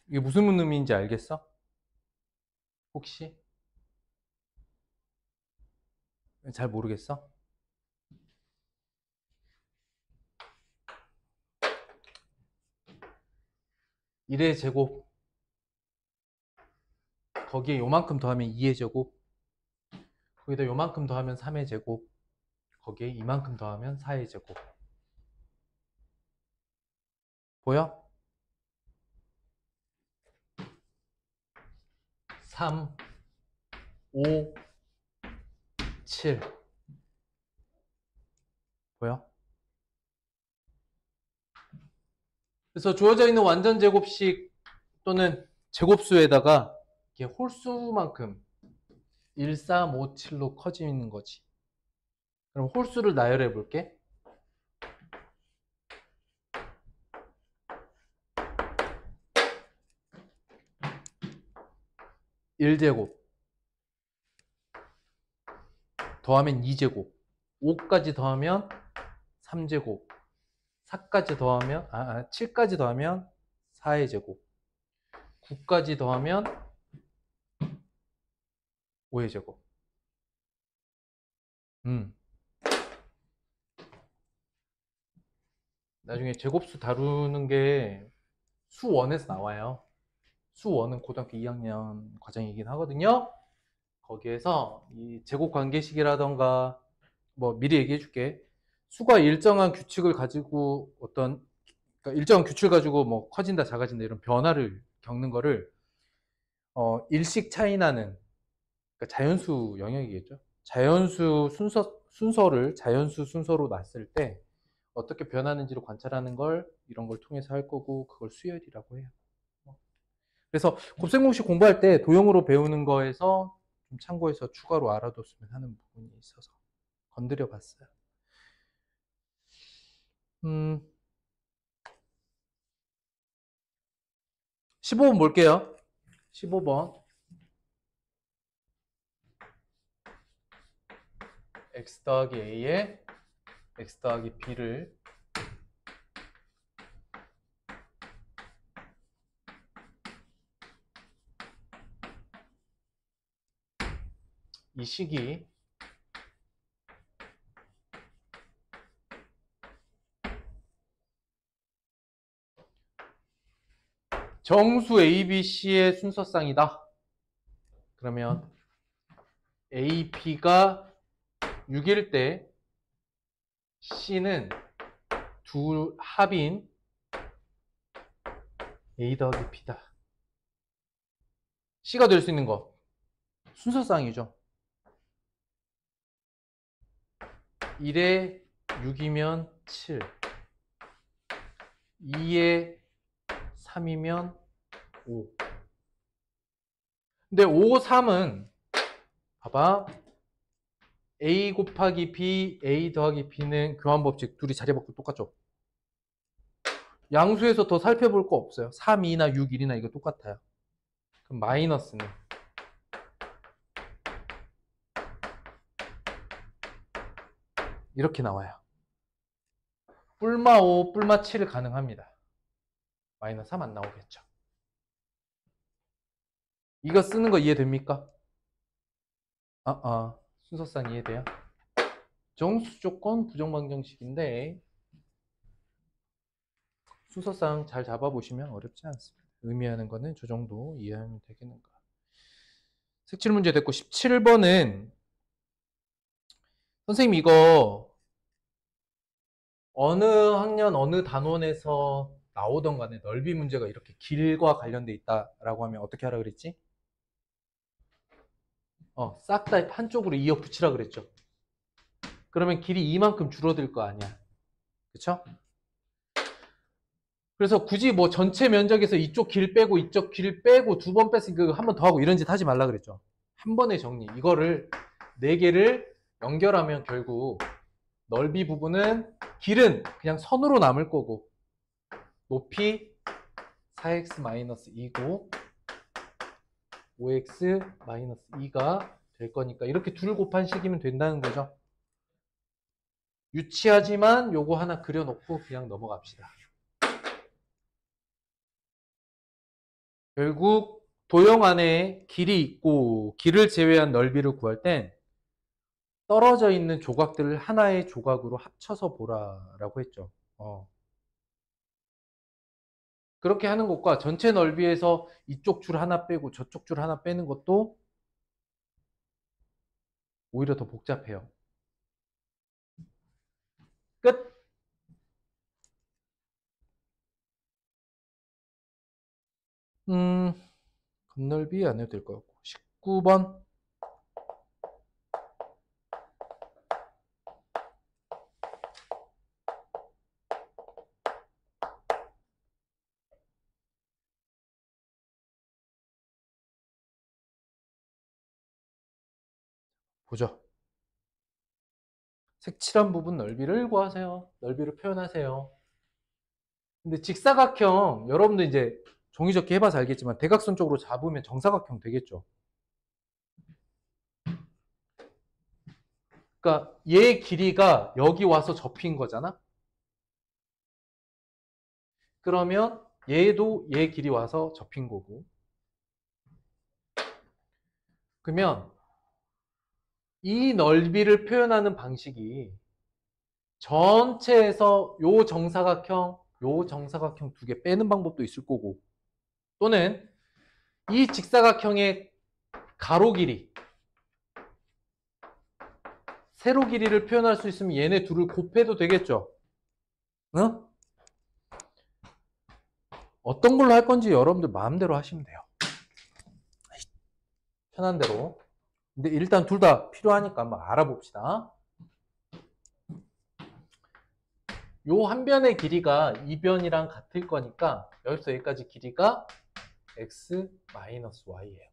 Speaker 1: 이게 무슨 의미인지 알겠어? 혹시? 잘 모르겠어? 1의 제곱 거기에 요만큼 더하면 2의 제곱 거기다 요만큼 더하면 3의 제곱 거기에 이만큼 더하면 4의 제곱 보여? 3, 5, 7 보여? 그래서 주어져 있는 완전 제곱식 또는 제곱수에다가 이게 홀수만큼 1357로 커지는 거지. 그럼 홀수를 나열해 볼게. 1제곱 더하면 2제곱 5까지 더하면 3제곱 4까지 더하면 7까지 더하면 4의 제곱 9까지 더하면 5의 제곱. 나중에 제곱수 다루는 게 수원에서 나와요. 수원은 고등학교 2학년 과정이긴 하거든요. 거기에서 이 제곱 관계식이라던가 뭐 미리 얘기해 줄게. 수가 일정한 규칙을 가지고 그러니까 일정한 규칙을 가지고 뭐 커진다 작아진다 이런 변화를 겪는 거를 일식 차이 나는, 그러니까 자연수 영역이겠죠. 자연수 순서를 자연수 순서로 놨을 때 어떻게 변하는지를 관찰하는 걸 이런 걸 통해서 할 거고, 그걸 수열이라고 해요. 그래서 곱셈공식 공부할 때 도형으로 배우는 거에서 좀 참고해서 추가로 알아뒀으면 하는 부분이 있어서 건드려 봤어요. 15번 볼게요. 15번. x 더하기 a에 x 더하기 b를 이 식이 정수 ABC의 순서쌍이다. 그러면 AB가 6일 때 C는 둘 합인 A 더하기 B다. C가 될 수 있는 거 순서쌍이죠. 1에 6이면 7, 2에 3이면 5. 근데 5, 3은 봐봐. A 곱하기 B, A 더하기 B는 교환법칙 둘이 자리 바꾸고 똑같죠? 양수에서 더 살펴볼 거 없어요. 3, 2나 6, 1이나 이거 똑같아요. 그럼 마이너스는 이렇게 나와요. 뿔마 5, 뿔마 7을 가능합니다. 마이너스 3 안 나오겠죠. 이거 쓰는 거 이해됩니까? 순서상 이해돼요? 정수 조건 부정방정식인데 순서상 잘 잡아보시면 어렵지 않습니다. 의미하는 거는 저 정도 이해하면 되겠는가. 색칠 문제 됐고 17번은 선생님 이거 어느 학년 어느 단원에서 나오던 간에 넓이 문제가 이렇게 길과 관련돼 있다라고 하면 어떻게 하라 그랬지? 싹 다 한쪽으로 2억 붙이라 그랬죠. 그러면 길이 이만큼 줄어들 거 아니야. 그쵸? 그래서 굳이 뭐 전체 면적에서 이쪽 길 빼고 이쪽 길 빼고 두 번 뺐으니까 한 번 더 하고 이런 짓 하지 말라 그랬죠. 한 번에 정리. 이거를 4개를 연결하면 결국 넓이 부분은 길은 그냥 선으로 남을 거고 높이 4x-2고 5x-2가 될 거니까 이렇게 둘 곱한 식이면 된다는 거죠. 유치하지만 요거 하나 그려놓고 그냥 넘어갑시다. 결국 도형 안에 길이 있고 길을 제외한 넓이를 구할 땐 떨어져 있는 조각들을 하나의 조각으로 합쳐서 보라라고 했죠. 그렇게 하는 것과 전체 넓이에서 이쪽 줄 하나 빼고 저쪽 줄 하나 빼는 것도 오히려 더 복잡해요. 끝! 건넓이 안 해도 될 것 같고 19번 보죠. 색칠한 부분 넓이를 구하세요. 넓이를 표현하세요. 근데 직사각형, 여러분들 이제 종이 접기 해봐서 알겠지만 대각선 쪽으로 잡으면 정사각형 되겠죠. 그러니까 얘 길이가 여기 와서 접힌 거잖아. 그러면 얘도 얘 길이 와서 접힌 거고. 그러면 이 넓이를 표현하는 방식이 전체에서 요 정사각형 두 개 빼는 방법도 있을 거고, 또는 이 직사각형의 가로 길이, 세로 길이를 표현할 수 있으면 얘네 둘을 곱해도 되겠죠. 응? 어떤 걸로 할 건지 여러분들 마음대로 하시면 돼요. 편한 대로. 근데 일단 둘 다 필요하니까 한번 알아봅시다. 요 한 변의 길이가 이 변이랑 같을 거니까 여기서 여기까지 길이가 x-y예요.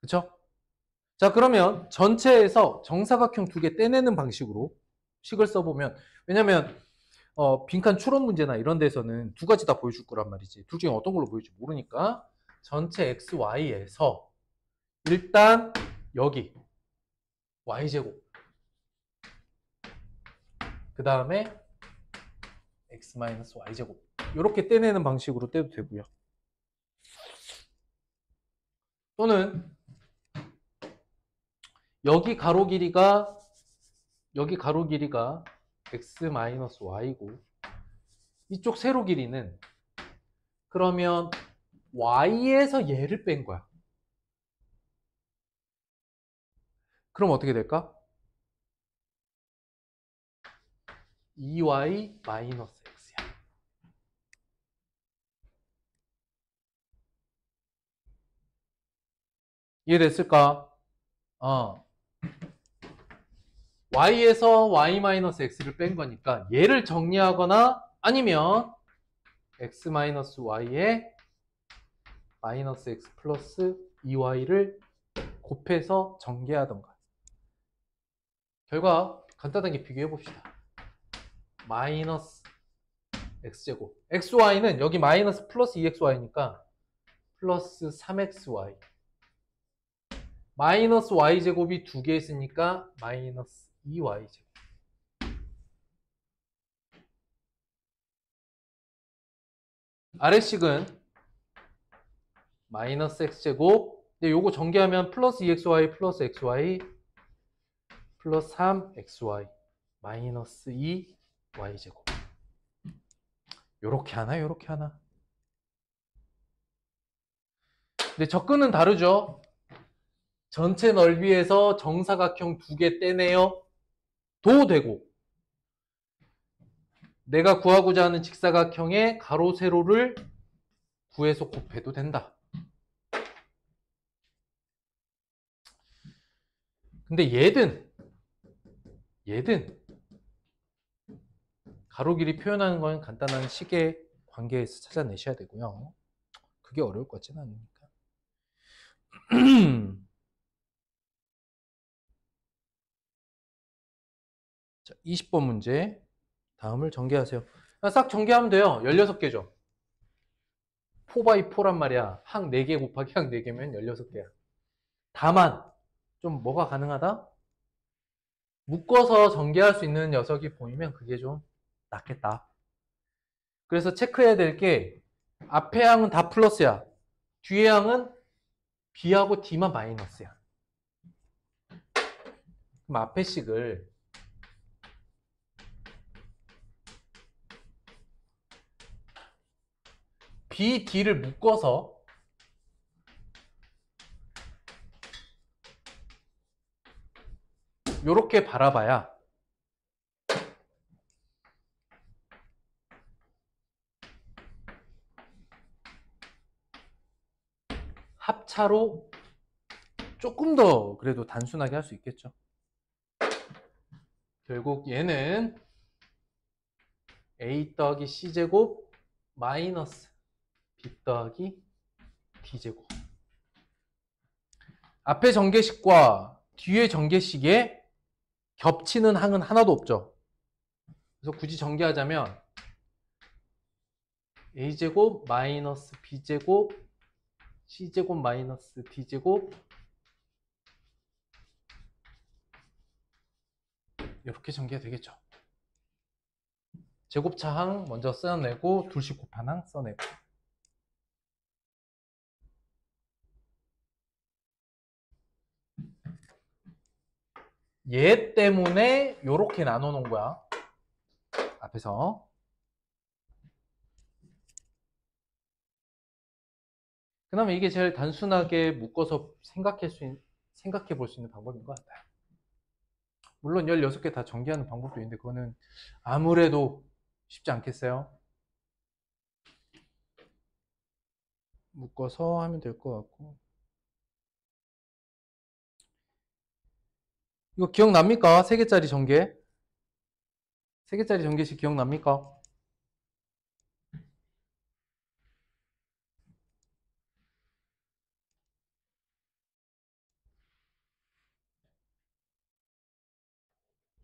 Speaker 1: 그쵸? 자, 그러면 전체에서 정사각형 두 개 떼내는 방식으로 식을 써보면, 왜냐면 빈칸 추론 문제나 이런 데서는 두 가지 다 보여줄 거란 말이지. 둘 중에 어떤 걸로 보일지 모르니까 전체 xy에서 일단 여기 y제곱, 그 다음에 x-y제곱 이렇게 떼내는 방식으로 떼도 되고요. 또는 여기 가로 길이가 x-y고 이쪽 세로 길이는 그러면 y에서 얘를 뺀 거야. 그럼 어떻게 될까? 2y-x야. 이해됐을까? y에서 y-x를 뺀 거니까 얘를 정리하거나 아니면 x-y에 -x 플러스 2y를 곱해서 전개하던가. 결과 간단하게 비교해 봅시다. 마이너스 x제곱, xy는 여기 마이너스 플러스 2xy니까 플러스 3xy, 마이너스 y제곱이 두 개 있으니까 마이너스 2y제곱. 아래식은 마이너스 x제곱, 근데 요거 전개하면 플러스 2xy 플러스 xy 플러스 3xy 마이너스 2y제곱. 요렇게 하나 요렇게 하나. 근데 접근은 다르죠. 전체 넓이에서 정사각형 두 개 떼내요 도 되고, 내가 구하고자 하는 직사각형의 가로 세로를 구해서 곱해도 된다. 근데 얘든 가로 길이 표현하는 건 간단한 식의 관계에서 찾아내셔야 되고요. 그게 어려울 것 같지는 않으니까. 자, 20번 문제. 다음을 전개하세요. 싹 전개하면 돼요. 16개죠. 4x4란 말이야. 항 4개 곱하기 항 4개면 16개야. 다만 좀 뭐가 가능하다? 묶어서 전개할 수 있는 녀석이 보이면 그게 좀 낫겠다. 그래서 체크해야 될 게 앞에 항은 다 플러스야. 뒤에 항은 B하고 D만 마이너스야. 그럼 앞에 식을 B, D를 묶어서 이렇게 바라봐야 합차로 조금 더 그래도 단순하게 할 수 있겠죠. 결국 얘는 A 더하기 C제곱 마이너스 B 더하기 D제곱. 앞에 전개식과 뒤에 전개식에 겹치는 항은 하나도 없죠. 그래서 굳이 전개하자면 A제곱 마이너스 B제곱 C제곱 마이너스 D제곱 이렇게 전개가 되겠죠. 제곱차항 먼저 써내고 둘씩 곱한 항 써내고. 얘 때문에 이렇게 나눠 놓은 거야. 앞에서. 그 다음에 이게 제일 단순하게 묶어서 생각해 볼 수 있는 방법인 것 같아요. 물론 16개 다 전개하는 방법도 있는데 그거는 아무래도 쉽지 않겠어요? 묶어서 하면 될 것 같고. 이거 기억납니까? 3개짜리 전개. 3개짜리 전개식 기억납니까?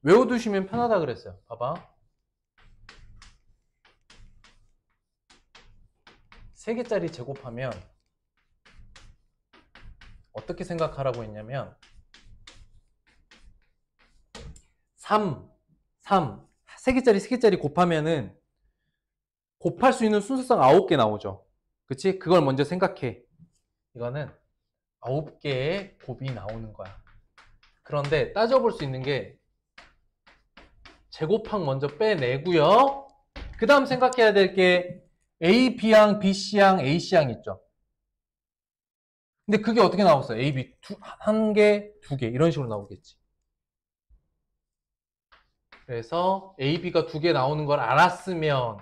Speaker 1: 외워두시면 편하다 그랬어요. 봐봐. 3개짜리 제곱하면 어떻게 생각하라고 했냐면 3, 3개짜리 곱하면은 곱할 수 있는 순서상 9개 나오죠. 그치? 그걸 먼저 생각해. 이거는 9개의 곱이 나오는 거야. 그런데 따져볼 수 있는 게 제곱항 먼저 빼내고요. 그 다음 생각해야 될 게 A, B항, B, C항, A, C항 있죠. 근데 그게 어떻게 나왔어요? A, B 한 개, 2개 이런 식으로 나오겠지. 그래서 A, B가 2개 나오는 걸 알았으면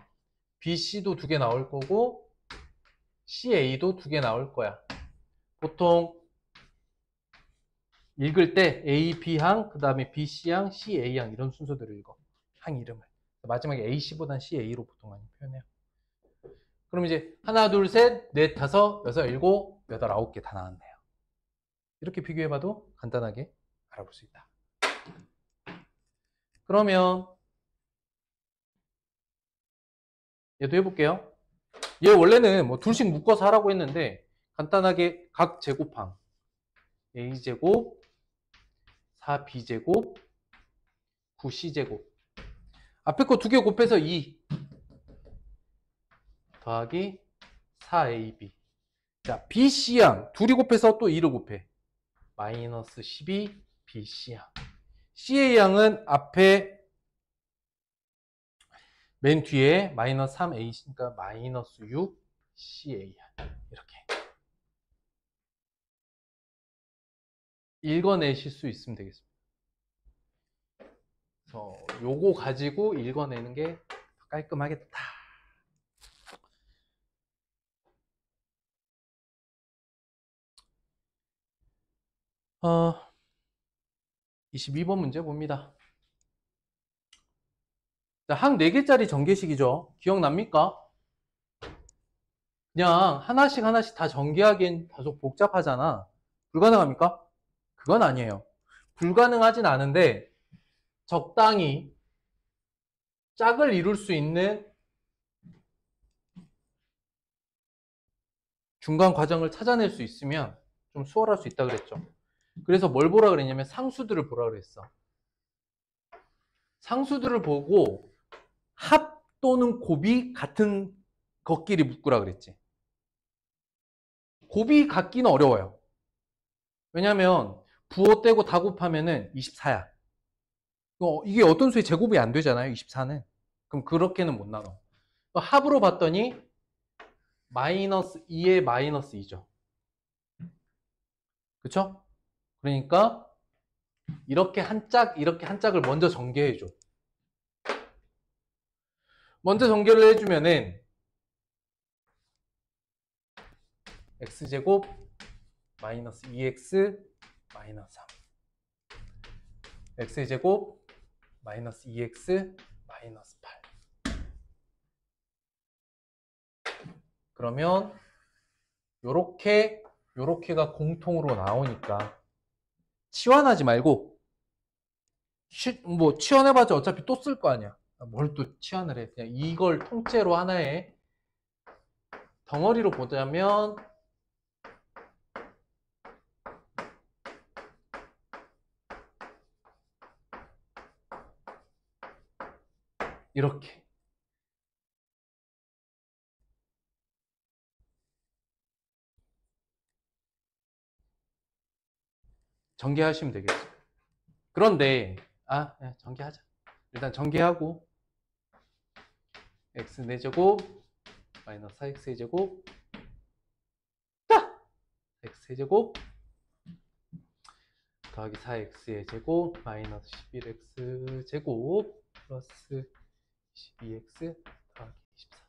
Speaker 1: B, C도 2개 나올 거고 C, A도 2개 나올 거야. 보통 읽을 때 A, B항, 그 다음에 B, C항, C, A항 이런 순서대로 읽어. 항 이름을. 마지막에 A, C보단 C, A로 보통 많이 표현해요. 그럼 이제 하나, 둘, 셋, 넷, 다섯, 여섯, 일곱, 여덟, 9개 다 나왔네요. 이렇게 비교해봐도 간단하게 알아볼 수 있다. 그러면 얘도 해볼게요. 얘 원래는 뭐 둘씩 묶어서 하라고 했는데 간단하게 각 제곱항 A제곱, 4B제곱, 9C제곱 앞에 거 2개 곱해서 2 더하기 4AB. 자, BC양 둘이 곱해서 또 2를 곱해. 마이너스 12 BC양. CA양은 앞에 맨 뒤에 마이너스 3A니까 마이너스 6 CA양. 이렇게 읽어내실 수 있으면 되겠습니다. 그래서 요거 가지고 읽어내는 게 깔끔하겠다. 22번 문제 봅니다. 자, 항 4개짜리 전개식이죠. 기억납니까? 그냥 하나씩 다 전개하기엔 다소 복잡하잖아. 불가능합니까? 그건 아니에요. 불가능하진 않은데 적당히 짝을 이룰 수 있는 중간 과정을 찾아낼 수 있으면 좀 수월할 수 있다 그랬죠. 그래서 뭘 보라 그랬냐면 상수들을 보라 그랬어. 상수들을 보고 합 또는 곱이 같은 것끼리 묶으라 그랬지. 곱이 같기는 어려워요. 왜냐면 부호 떼고 다 곱하면은 24야. 이게 어떤 수의 제곱이 안 되잖아요, 24는. 그럼 그렇게는 못 나눠. 합으로 봤더니 마이너스 2에 마이너스 2죠. 그쵸? 그러니까 이렇게 한 짝을 먼저 전개해줘. 먼저 전개를 해주면은 x제곱 마이너스 2x 마이너스 3 x제곱 마이너스 2x 마이너스 8 그러면 요렇게가 공통으로 나오니까 치환하지 말고 뭐 치환해봤자 어차피 또 쓸 거 아니야. 뭘 또 치환을 해. 그냥 이걸 통째로 하나의 덩어리로 보자면 이렇게 전개하시면 되겠어요. 그런데 전개하자. 일단 전개하고 x 4제곱 마이너스 4x 세제곱 x 세제곱 더하기 4x의 제곱 마이너스 11x 제곱 플러스 12x 더하기 23.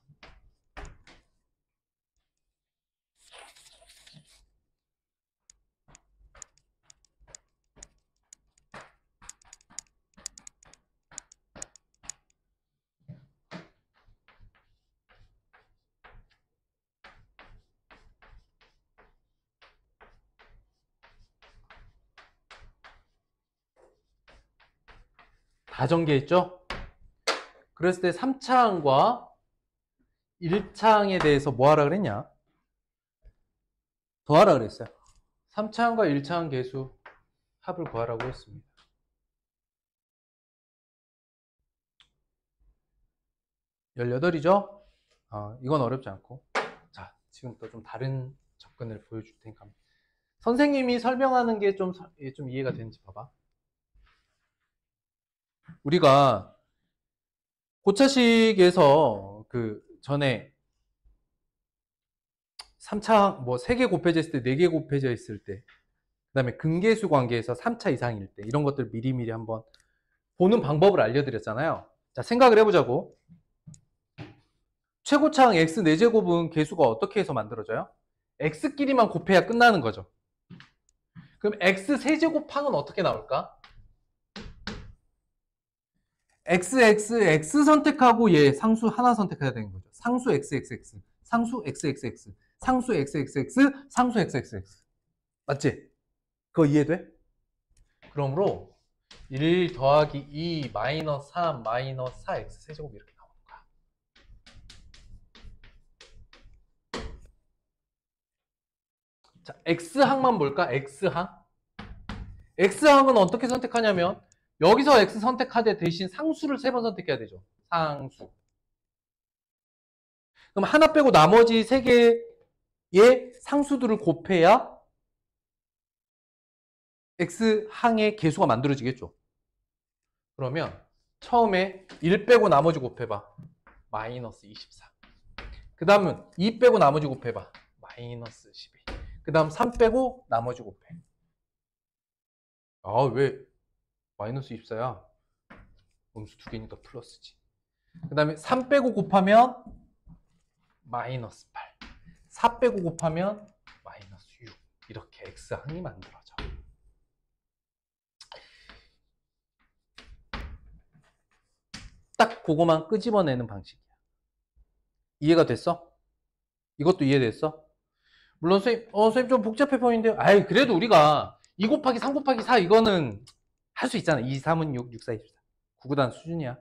Speaker 1: 다 전개했죠? 그랬을 때 3차항과 1차항에 대해서 뭐 하라 그랬냐? 더하라 그랬어요. 3차항과 1차항 계수 합을 구하라고 했습니다. 18이죠? 이건 어렵지 않고. 자, 지금부터 좀 다른 접근을 보여줄 테니까. 선생님이 설명하는 게 좀 이해가 되는지 봐봐. 우리가 고차식에서 그 전에 3차 뭐 3개 곱해져 있을 때 4개 곱해져 있을 때 그다음에 근계수 관계에서 3차 이상일 때 이런 것들 미리미리 한번 보는 방법을 알려드렸잖아요. 자, 생각을 해보자고. 최고차항 x 4제곱은 계수가 어떻게 해서 만들어져요? x끼리만 곱해야 끝나는 거죠. 그럼 x 세제곱항은 어떻게 나올까? x 선택하고 얘 상수 하나 선택해야 되는 거죠. 상수 xxx, 상수 xxx, 상수 xxx, 상수 xxx. 맞지? 그거 이해돼? 그러므로 1 더하기 2 마이너스 3 마이너스 4x 세제곱 이렇게 나오는 거야. 자, x항만 볼까? x항. x항은 어떻게 선택하냐면 여기서 x 선택하되 대신 상수를 3번 선택해야 되죠. 상수. 그럼 하나 빼고 나머지 3개의 상수들을 곱해야 x항의 계수가 만들어지겠죠. 그러면 처음에 1 빼고 나머지 곱해봐. 마이너스 24. 그 다음은 2 빼고 나머지 곱해봐. 마이너스 12. 그 다음 3 빼고 나머지 곱해. 왜 마이너스 24야? 음수 2개니까 플러스지. 그 다음에 3 빼고 곱하면 마이너스 8. 4 빼고 곱하면 마이너스 6. 이렇게 x항이 만들어져. 딱 그거만 끄집어내는 방식이야. 이해가 됐어? 이것도 이해됐어? 물론 선생님 좀 복잡해 보이는데요. 그래도 우리가 2 곱하기 3 곱하기 4 이거는 할 수 있잖아. 2, 3은 6, 6, 4, 24. 9구단 수준이야.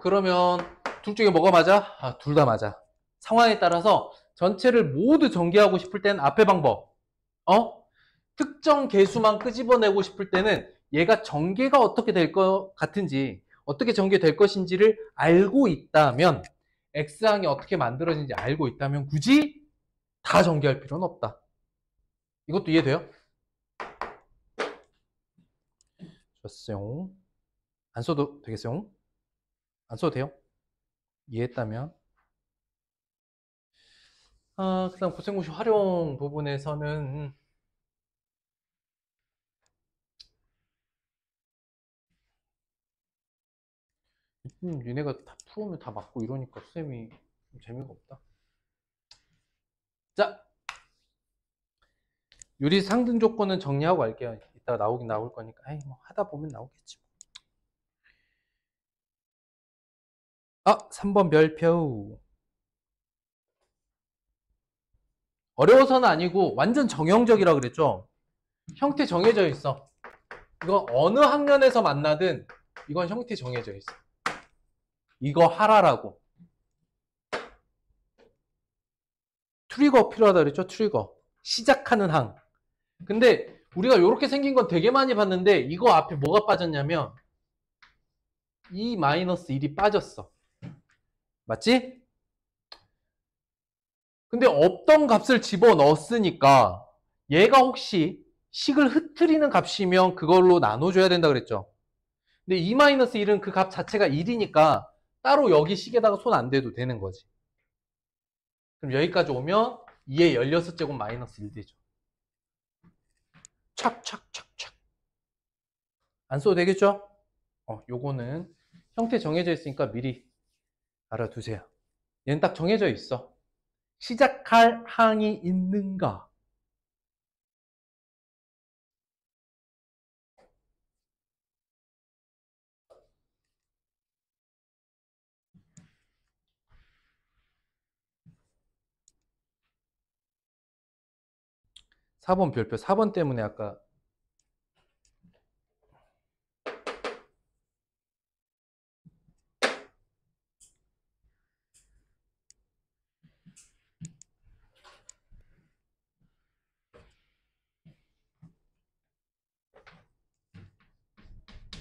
Speaker 1: 그러면 둘 중에 뭐가 맞아? 둘 다 맞아. 상황에 따라서 전체를 모두 전개하고 싶을 때는 앞에 방법. 특정 개수만 끄집어내고 싶을 때는 얘가 전개가 어떻게 될 것 같은지, 어떻게 전개될 것인지를 알고 있다면, x항이 어떻게 만들어지는지 알고 있다면 굳이 다 전개할 필요는 없다. 이것도 이해돼요? 좋았어요. 안 써도 되겠어요? 안 써도 돼요? 이해했다면. 그 다음 고생고시 활용 부분에서는 얘네가 다 풀으면 다 맞고 이러니까 쌤이 좀 재미가 없다. 자, 유리 상등 조건은 정리하고 갈게요. 이따가 나오긴 나올 거니까. 뭐 하다 보면 나오겠지. 3번 별표. 어려워서는 아니고 완전 정형적이라 그랬죠. 형태 정해져 있어. 이거 어느 학년에서 만나든 이건 형태 정해져 있어. 이거 하라라고. 트리거 필요하다 그랬죠? 트리거. 시작하는 항. 근데 우리가 이렇게 생긴 건 되게 많이 봤는데 이거 앞에 뭐가 빠졌냐면 2-1이 빠졌어. 맞지? 근데 없던 값을 집어넣었으니까 얘가 혹시 식을 흐트리는 값이면 그걸로 나눠줘야 된다 그랬죠. 근데 2-1은 그 값 자체가 1이니까 따로 여기 식에다가 손 안 대도 되는 거지. 그럼 여기까지 오면 2의 16제곱 마이너스 1 되죠. 착착착착. 안 써도 되겠죠? 요거는 형태 정해져 있으니까 미리 알아두세요. 얘는 딱 정해져 있어. 시작할 항이 있는가? 4번 별표. 4번 때문에 아까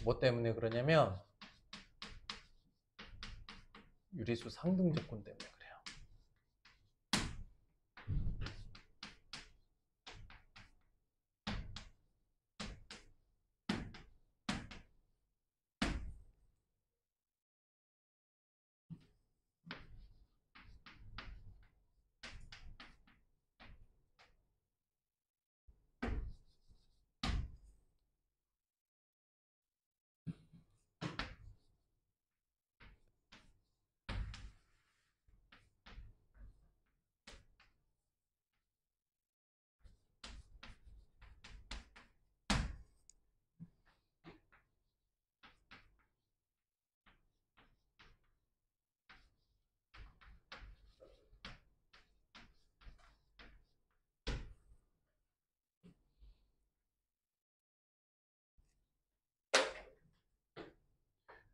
Speaker 1: 뭐 때문에 그러냐면 유리수 상등 조건 때문에 그래요.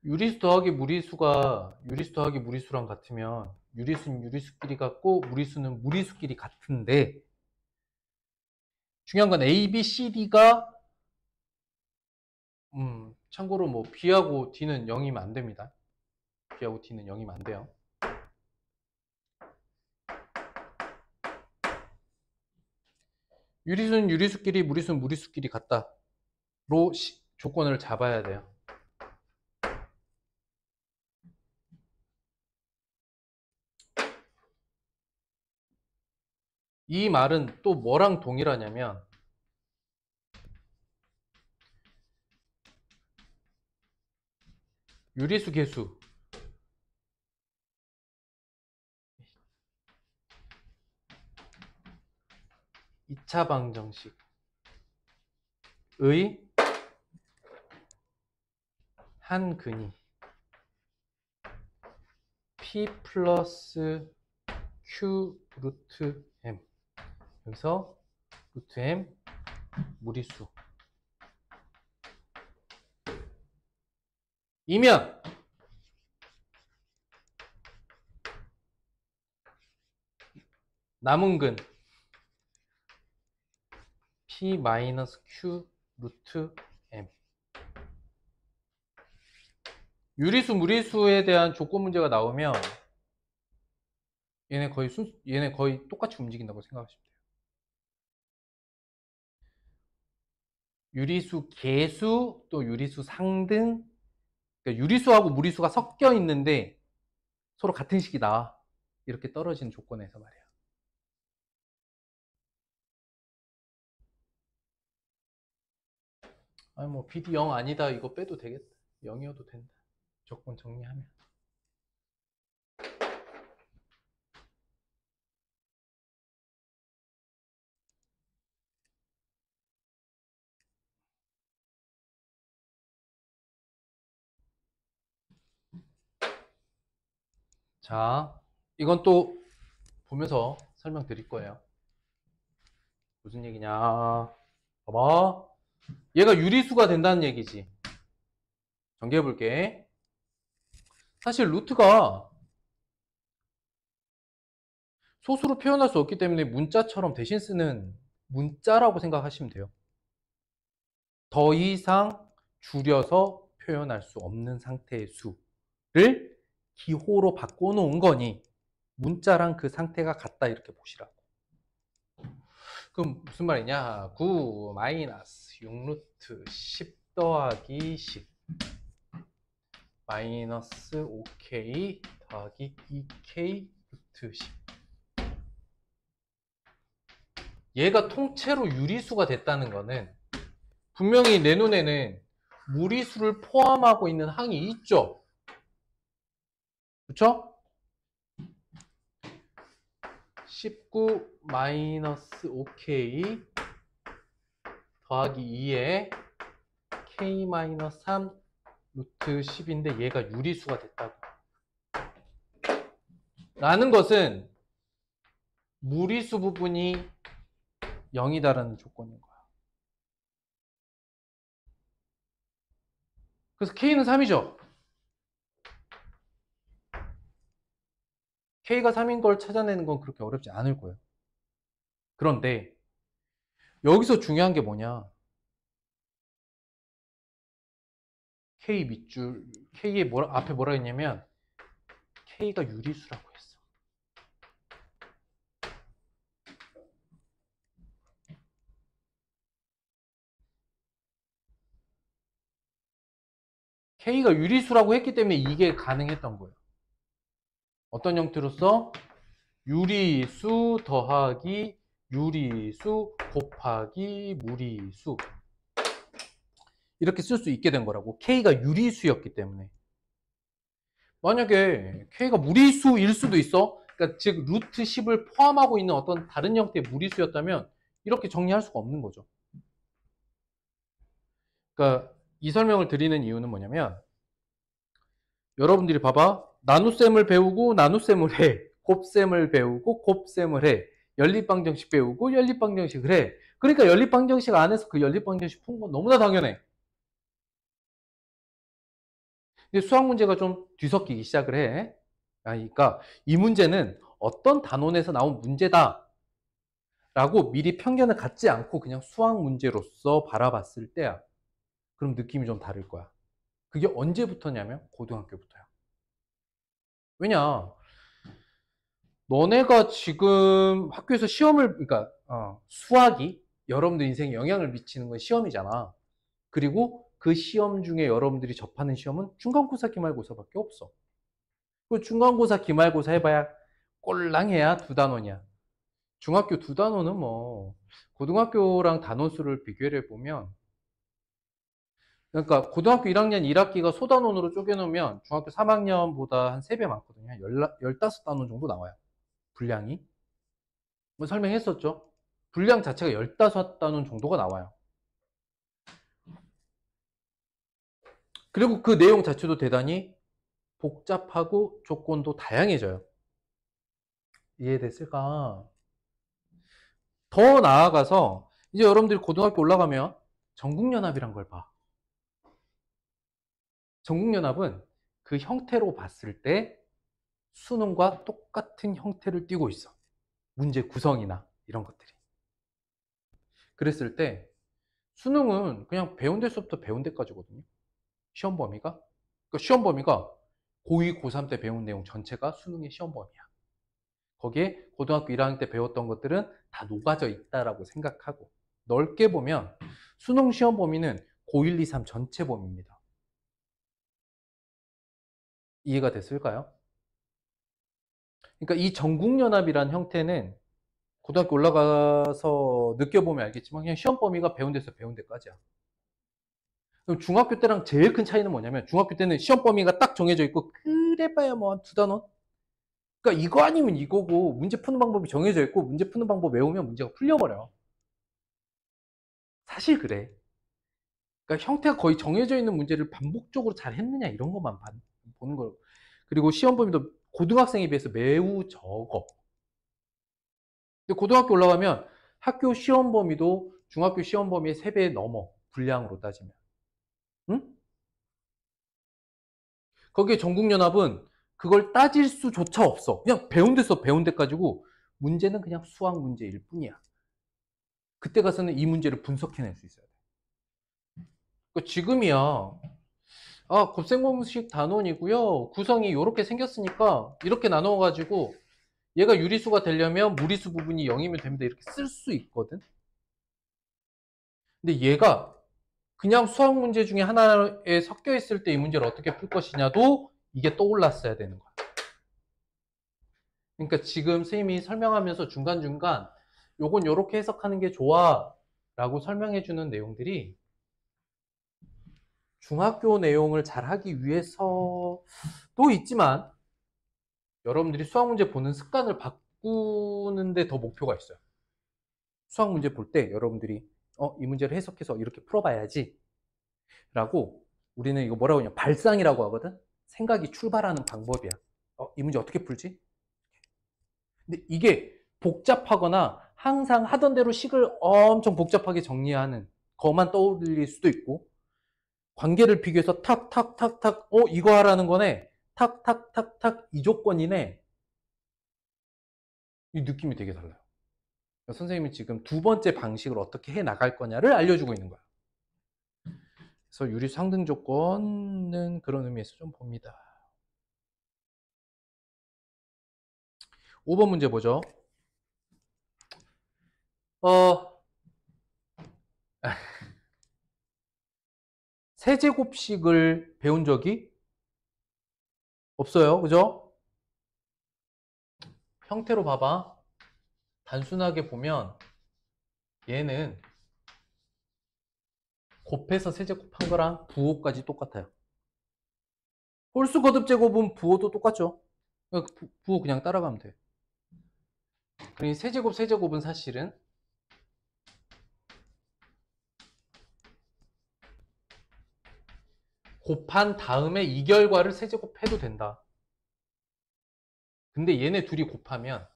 Speaker 1: 유리수 더하기 무리수랑 같으면 유리수는 유리수끼리 같고 무리수는 무리수끼리 같은데 중요한 건 A, B, C, D가 참고로 뭐 B하고 D는 0이면 안 됩니다. B하고 D는 0이면 안 돼요. 유리수는 유리수끼리 무리수는 무리수끼리 같다로 조건을 잡아야 돼요. 이 말은 또 뭐랑 동일하냐면 유리수 계수 2차 방정식의 한 근이 P 플러스 Q 루트 M 여기서 루트 M 무리수 이면 남은 근 P 마이너스 Q 루트 M 유리수 무리수에 대한 조건 문제가 나오면 얘네 거의 똑같이 움직인다고 생각하시면 돼요. 유리수 계수 또 유리수 상등 그러니까 유리수하고 무리수가 섞여 있는데 서로 같은 식이 나와 이렇게 떨어지는 조건에서 말이야. 아니 뭐 BD 0 아니다 이거 빼도 되겠다. 0이어도 된다. 조건 정리하면. 자, 이건 또 보면서 설명드릴 거예요. 무슨 얘기냐? 봐봐. 얘가 유리수가 된다는 얘기지. 전개해 볼게. 사실 루트가 소수로 표현할 수 없기 때문에 문자처럼 대신 쓰는 문자라고 생각하시면 돼요. 더 이상 줄여서 표현할 수 없는 상태의 수를 기호로 바꿔놓은 거니 문자랑 그 상태가 같다 이렇게 보시라고. 그럼 무슨 말이냐? 9 마이너스 6루트 10 더하기 10 마이너스 5k 더하기 2k 루트 10. 얘가 통째로 유리수가 됐다는 거는 분명히 내 눈에는 무리수를 포함하고 있는 항이 있죠. 그쵸? 19 마이너스 5k 더하기 2에 k 마이너스 3 루트 10인데 얘가 유리수가 됐다고. 라는 것은 무리수 부분이 0이다라는 조건인 거야. 그래서 k는 3이죠. k가 3인 걸 찾아내는 건 그렇게 어렵지 않을 거예요. 그런데 여기서 중요한 게 뭐냐? k 밑줄, k의 앞에 뭐라 했냐면 k가 유리수라고 했어. k가 유리수라고 했기 때문에 이게 가능했던 거예요. 어떤 형태로서? 유리수 더하기 유리수 곱하기 무리수. 이렇게 쓸 수 있게 된 거라고. k가 유리수였기 때문에. 만약에 k가 무리수일 수도 있어. 그러니까 즉 루트 10을 포함하고 있는 어떤 다른 형태의 무리수였다면 이렇게 정리할 수가 없는 거죠. 그러니까 이 설명을 드리는 이유는 뭐냐면 여러분들이 봐봐. 나눗셈을 배우고 나눗셈을 해. 곱셈을 배우고 곱셈을 해. 연립방정식 배우고 연립방정식을 해. 그러니까 연립방정식 안에서 그 연립방정식 푸는 건 너무나 당연해. 근데 수학 문제가 좀 뒤섞이기 시작을 해. 그러니까 이 문제는 어떤 단원에서 나온 문제다 라고 미리 편견을 갖지 않고 그냥 수학 문제로서 바라봤을 때야. 그럼 느낌이 좀 다를 거야. 그게 언제부터냐면 고등학교부터야. 왜냐? 너네가 지금 학교에서 시험을, 그러니까 수학이 여러분들 인생에 영향을 미치는 건 시험이잖아. 그리고 그 시험 중에 여러분들이 접하는 시험은 중간고사, 기말고사밖에 없어. 그 중간고사, 기말고사 해봐야 꼴랑해야 두 단원이야. 중학교 두 단원은 뭐 고등학교랑 단원수를 비교를 해보면, 그러니까 고등학교 1학년 1학기가 소단원으로 쪼개놓으면 중학교 3학년보다 한 3배 많거든요. 15단원 정도 나와요. 분량이. 뭐 설명했었죠. 분량 자체가 15단원 정도가 나와요. 그리고 그 내용 자체도 대단히 복잡하고 조건도 다양해져요. 이해됐을까? 더 나아가서 이제 여러분들이 고등학교 올라가면 전국연합이란 걸 봐. 전국연합은 그 형태로 봤을 때 수능과 똑같은 형태를 띠고 있어. 문제 구성이나 이런 것들이. 그랬을 때 수능은 그냥 배운 데서부터 배운 데까지거든요. 시험 범위가. 그러니까 시험 범위가 고2, 고3 때 배운 내용 전체가 수능의 시험 범위야. 거기에 고등학교 1학년 때 배웠던 것들은 다 녹아져 있다라고 생각하고 넓게 보면 수능 시험 범위는 고1, 2, 3 전체 범위입니다. 이해가 됐을까요? 그러니까 이 전국연합이란 형태는 고등학교 올라가서 느껴보면 알겠지만 그냥 시험 범위가 배운 데서 배운 데까지야. 그럼 중학교 때랑 제일 큰 차이는 뭐냐면 중학교 때는 시험 범위가 딱 정해져 있고 그래봐야 뭐 한 두 단원? 그러니까 이거 아니면 이거고 문제 푸는 방법이 정해져 있고 문제 푸는 방법 외우면 문제가 풀려버려. 사실 그래. 그러니까 형태가 거의 정해져 있는 문제를 반복적으로 잘 했느냐 이런 것만 보는 거. 그리고 시험 범위도 고등학생에 비해서 매우 적어. 근데 고등학교 올라가면 학교 시험 범위도 중학교 시험 범위의 3배 넘어. 분량으로 따지면. 응? 거기에 전국연합은 그걸 따질 수조차 없어. 그냥 배운 데서 배운 데까지고 문제는 그냥 수학 문제일 뿐이야. 그때 가서는 이 문제를 분석해낼 수 있어야 돼. 그러니까 지금이야. 아, 곱셈공식 단원이고요. 구성이 이렇게 생겼으니까 이렇게 나눠가지고 얘가 유리수가 되려면 무리수 부분이 0이면 됩니다. 이렇게 쓸 수 있거든. 근데 얘가 그냥 수학 문제 중에 하나에 섞여 있을 때 이 문제를 어떻게 풀 것이냐도 이게 떠올랐어야 되는 거야. 그러니까 지금 선생님이 설명하면서 중간중간 요건 요렇게 해석하는 게 좋아 라고 설명해 주는 내용들이 중학교 내용을 잘 하기 위해서도 있지만 여러분들이 수학 문제 보는 습관을 바꾸는데 더 목표가 있어요. 수학 문제 볼 때 여러분들이 이 문제를 해석해서 이렇게 풀어봐야지 라고 우리는 이거 뭐라고 하냐 발상이라고 하거든. 생각이 출발하는 방법이야. 이 문제 어떻게 풀지? 근데 이게 복잡하거나 항상 하던 대로 식을 엄청 복잡하게 정리하는 것만 떠올릴 수도 있고 관계를 비교해서 탁탁탁탁 이거 하라는 거네 탁탁탁탁 이 조건이네 이 느낌이 되게 달라요. 선생님이 지금 두 번째 방식을 어떻게 해 나갈 거냐를 알려주고 있는 거야. 그래서 유리 상등 조건은 그런 의미에서 좀 봅니다. 5번 문제 보죠. 세제곱식을 배운 적이 없어요. 그죠? 형태로 봐봐. 단순하게 보면 얘는 곱해서 세제곱한 거랑 부호까지 똑같아요. 홀수 거듭 제곱은 부호도 똑같죠. 부호 그냥 따라가면 돼. 그러니 세제곱 세제곱은 사실은 곱한 다음에 이 결과를 세제곱해도 된다. 근데 얘네 둘이 곱하면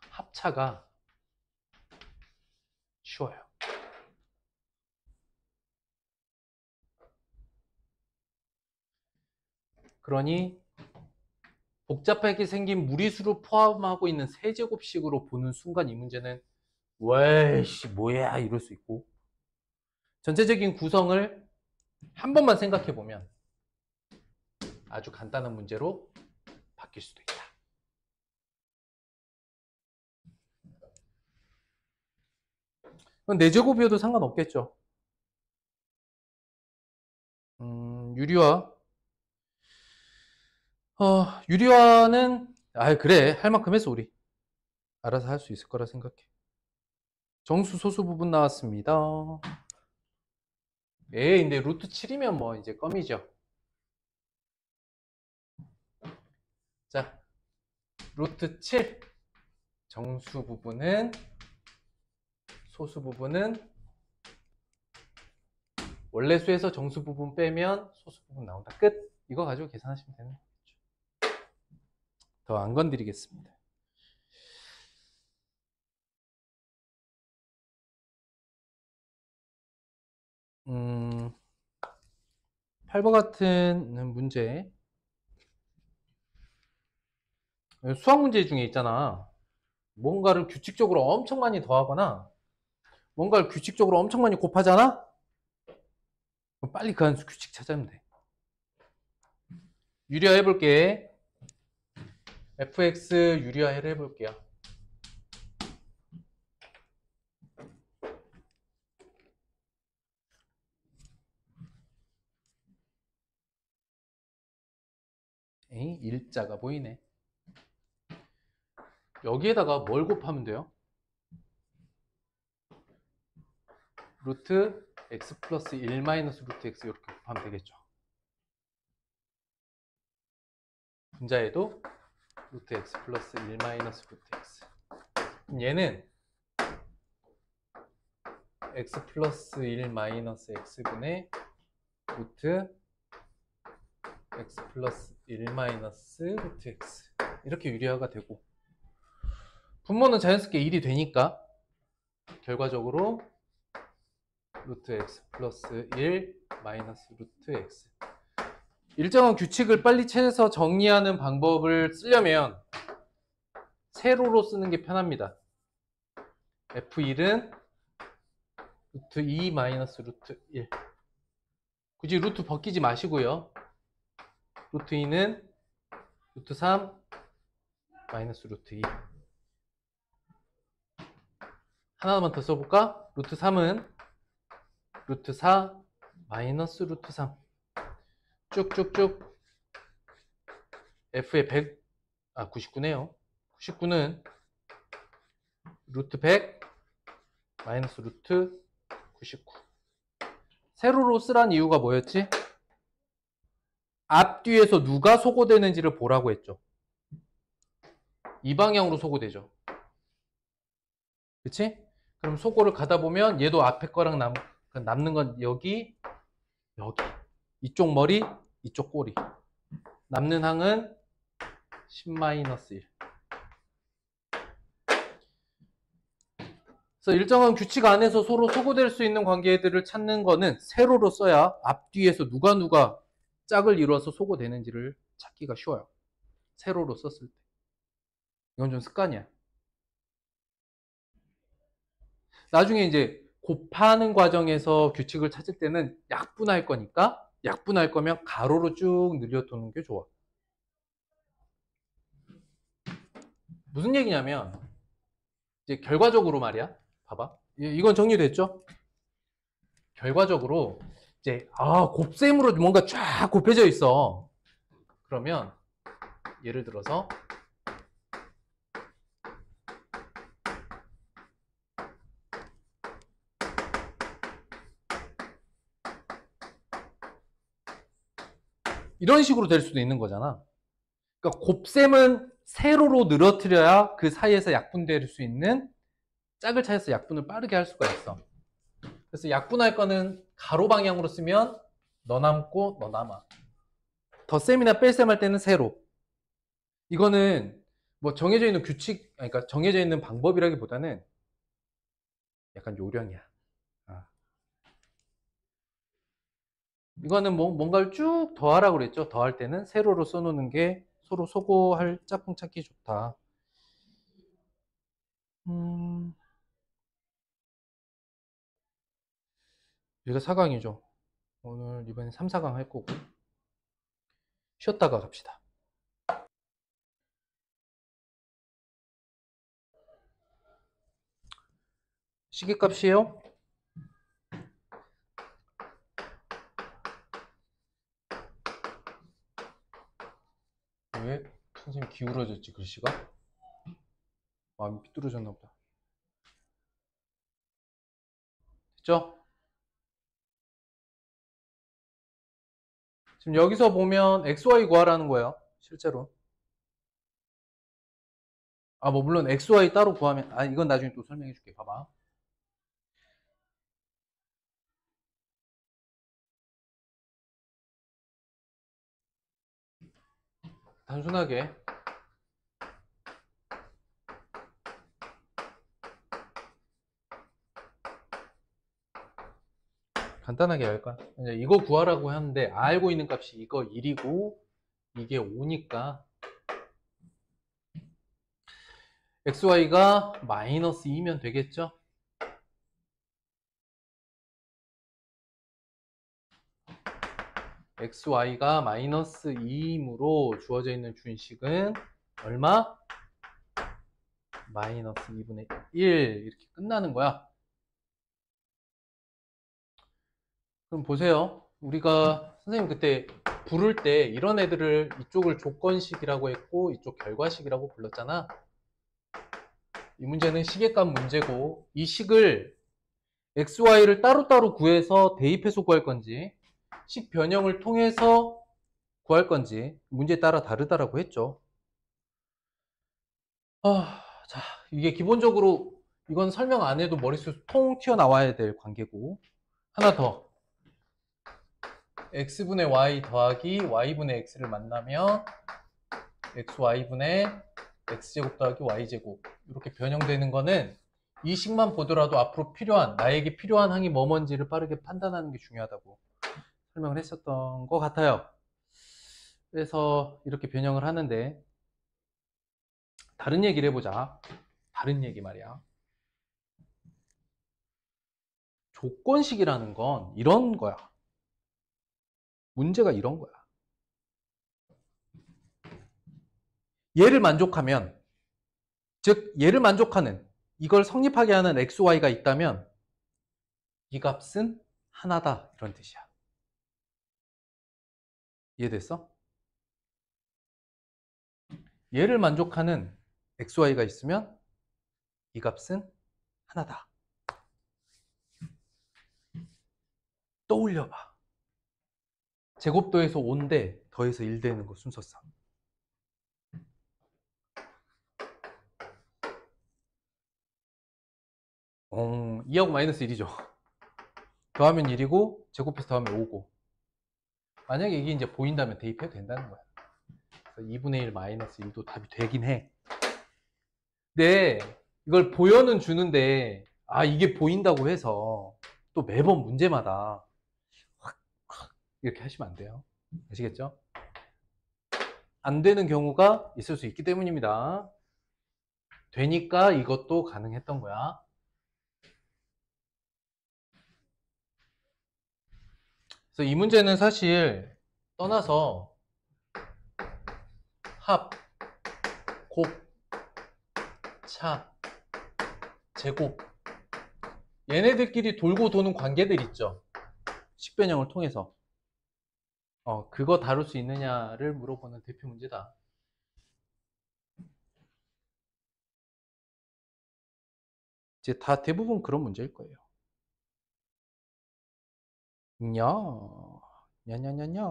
Speaker 1: 합차가 쉬워요. 그러니 복잡하게 생긴 무리수를 포함하고 있는 세제곱식으로 보는 순간 이 문제는 왜씨 뭐야 이럴 수 있고 전체적인 구성을 한 번만 생각해 보면 아주 간단한 문제로 바뀔 수도 있다. 내제곱이어도 상관없겠죠. 유리화. 유리화는 그래 할 만큼 했어 우리. 알아서 할 수 있을 거라 생각해. 정수 소수 부분 나왔습니다. 근데 루트 7이면 뭐 이제 껌이죠. 자, 루트 7 정수 부분은 소수 부분은 원래 수에서 정수 부분 빼면 소수 부분 나온다. 끝. 이거 가지고 계산하시면 되는 거죠. 더 안 건드리겠습니다. 음, 8번 같은 문제. 수학 문제 중에 있잖아. 뭔가를 규칙적으로 엄청 많이 더하거나 뭔가를 규칙적으로 엄청 많이 곱하잖아? 그럼 빨리 그 함수 규칙 찾으면 돼. 유리화 해볼게. fx 유리화를 해볼게요. 에이, 일자가 보이네. 여기에다가 뭘 곱하면 돼요? 루트 x 플러스 1 마이너스 루트 x 이렇게 곱하면 되겠죠. 분자에도 루트 x 플러스 1 마이너스 루트 x. 얘는 x 플러스 1 마이너스 x분의 루트 x 플러스 1 마이너스 루트 x 이렇게 유리화가 되고 분모는 자연스럽게 1이 되니까 결과적으로 루트 x 플러스 1 마이너스 루트 x. 일정한 규칙을 빨리 찾아서 정리하는 방법을 쓰려면 세로로 쓰는 게 편합니다. f1은 루트 2 마이너스 루트 1. 굳이 루트 벗기지 마시고요. 루트 2는 루트 3 마이너스 루트 2. 하나만 더 써볼까? 루트 3은 루트 4 마이너스 루트 3. 쭉쭉쭉 f의 99네요. 99는 루트 100 마이너스 루트 99. 세로로 쓰란 이유가 뭐였지? 앞뒤에서 누가 소거되는지를 보라고 했죠. 이 방향으로 소거되죠. 그치? 그럼 소거를 가다 보면 얘도 앞에 거랑 남는 건 여기, 여기. 이쪽 머리, 이쪽 꼬리. 남는 항은 10-1. 그래서 일정한 규칙 안에서 서로 소거될 수 있는 관계들을 찾는 거는 세로로 써야 앞뒤에서 누가 짝을 이루어서 소거되는지를 찾기가 쉬워요. 세로로 썼을 때. 이건 좀 습관이야. 나중에 이제 곱하는 과정에서 규칙을 찾을 때는 약분할 거니까 약분할 거면 가로로 쭉 늘려두는 게 좋아. 무슨 얘기냐면 이제 결과적으로 말이야. 봐봐. 이건 정리됐죠? 결과적으로 이제 곱셈으로 뭔가 쫙 곱해져 있어. 그러면 예를 들어서 이런 식으로 될 수도 있는 거잖아. 그러니까 곱셈은 세로로 늘어뜨려야 그 사이에서 약분될 수 있는 짝을 찾아서 약분을 빠르게 할 수가 있어. 그래서 약분할 거는 가로 방향으로 쓰면 너 남고 너 남아. 덧셈이나 뺄셈 할 때는 세로. 이거는 뭐 정해져 있는 규칙, 그러니까 정해져 있는 방법이라기보다는 약간 요령이야. 이거는 뭐 뭔가를 쭉 더하라고 그랬죠. 더할 때는 세로로 써놓는 게 서로 소거할 짝꿍 찾기 좋다. 여기가 4강이죠. 오늘 이번에 3, 4강 할 거고 쉬었다가 갑시다. 시계값이에요. 왜 선생님 기울어졌지 글씨가? 마음이 삐뚤어졌나 보다. 됐죠? 지금 여기서 보면 XY 구하라는 거예요. 실제로. 뭐 물론 XY 따로 구하면 이건 나중에 또 설명해 줄게. 봐봐. 단순하게 간단하게 할까? 이제 이거 구하라고 하는데 알고 있는 값이 이거 1이고 이게 5니까 XY가 마이너스 2면 되겠죠? XY가 마이너스 2이므로 주어져 있는 준식은 얼마? 마이너스 2분의 1 이렇게 끝나는 거야. 그럼 보세요. 우리가 선생님 그때 부를 때 이런 애들을 이쪽을 조건식이라고 했고 이쪽 결과식이라고 불렀잖아. 이 문제는 시계값 문제고 이 식을 XY를 따로따로 구해서 대입해서 구할 건지 식 변형을 통해서 구할 건지 문제에 따라 다르다라고 했죠. 자, 이게 기본적으로 이건 설명 안 해도 머릿속에서 통 튀어나와야 될 관계고 하나 더 x분의 y 더하기 y분의 x를 만나면 xy분의 x제곱 더하기 y제곱 이렇게 변형되는 거는 이 식만 보더라도 앞으로 나에게 필요한 항이 뭔지를 빠르게 판단하는 게 중요하다고 설명을 했었던 것 같아요. 그래서 이렇게 변형을 하는데 다른 얘기를 해보자. 다른 얘기 말이야. 조건식이라는 건 이런 거야. 문제가 이런 거야. 얘를 만족하면, 즉 얘를 만족하는 이걸 성립하게 하는 x, y가 있다면 이 값은 하나다 이런 뜻이야. 이해됐어? 얘를 만족하는 x, y가 있으면 이 값은 하나다. 떠올려봐. 제곱도에서 5인데 더해서 1 되는 거 순서상. 2하고 마이너스 1이죠. 더하면 1이고 제곱해서 더하면 5고. 만약에 이게 이제 보인다면 대입해도 된다는 거야. 그래서 2분의 1 마이너스 1도 답이 되긴 해. 근데 이걸 보여는 주는데 이게 보인다고 해서 또 매번 문제마다 이렇게 하시면 안 돼요. 아시겠죠? 안 되는 경우가 있을 수 있기 때문입니다. 되니까 이것도 가능했던 거야. 그래서 이 문제는 사실 떠나서 합, 곱, 차, 제곱 얘네들끼리 돌고 도는 관계들 있죠. 식변형을 통해서 그거 다룰 수 있느냐를 물어보는 대표 문제다. 이제 다 대부분 그런 문제일 거예요. 냐냐냐냐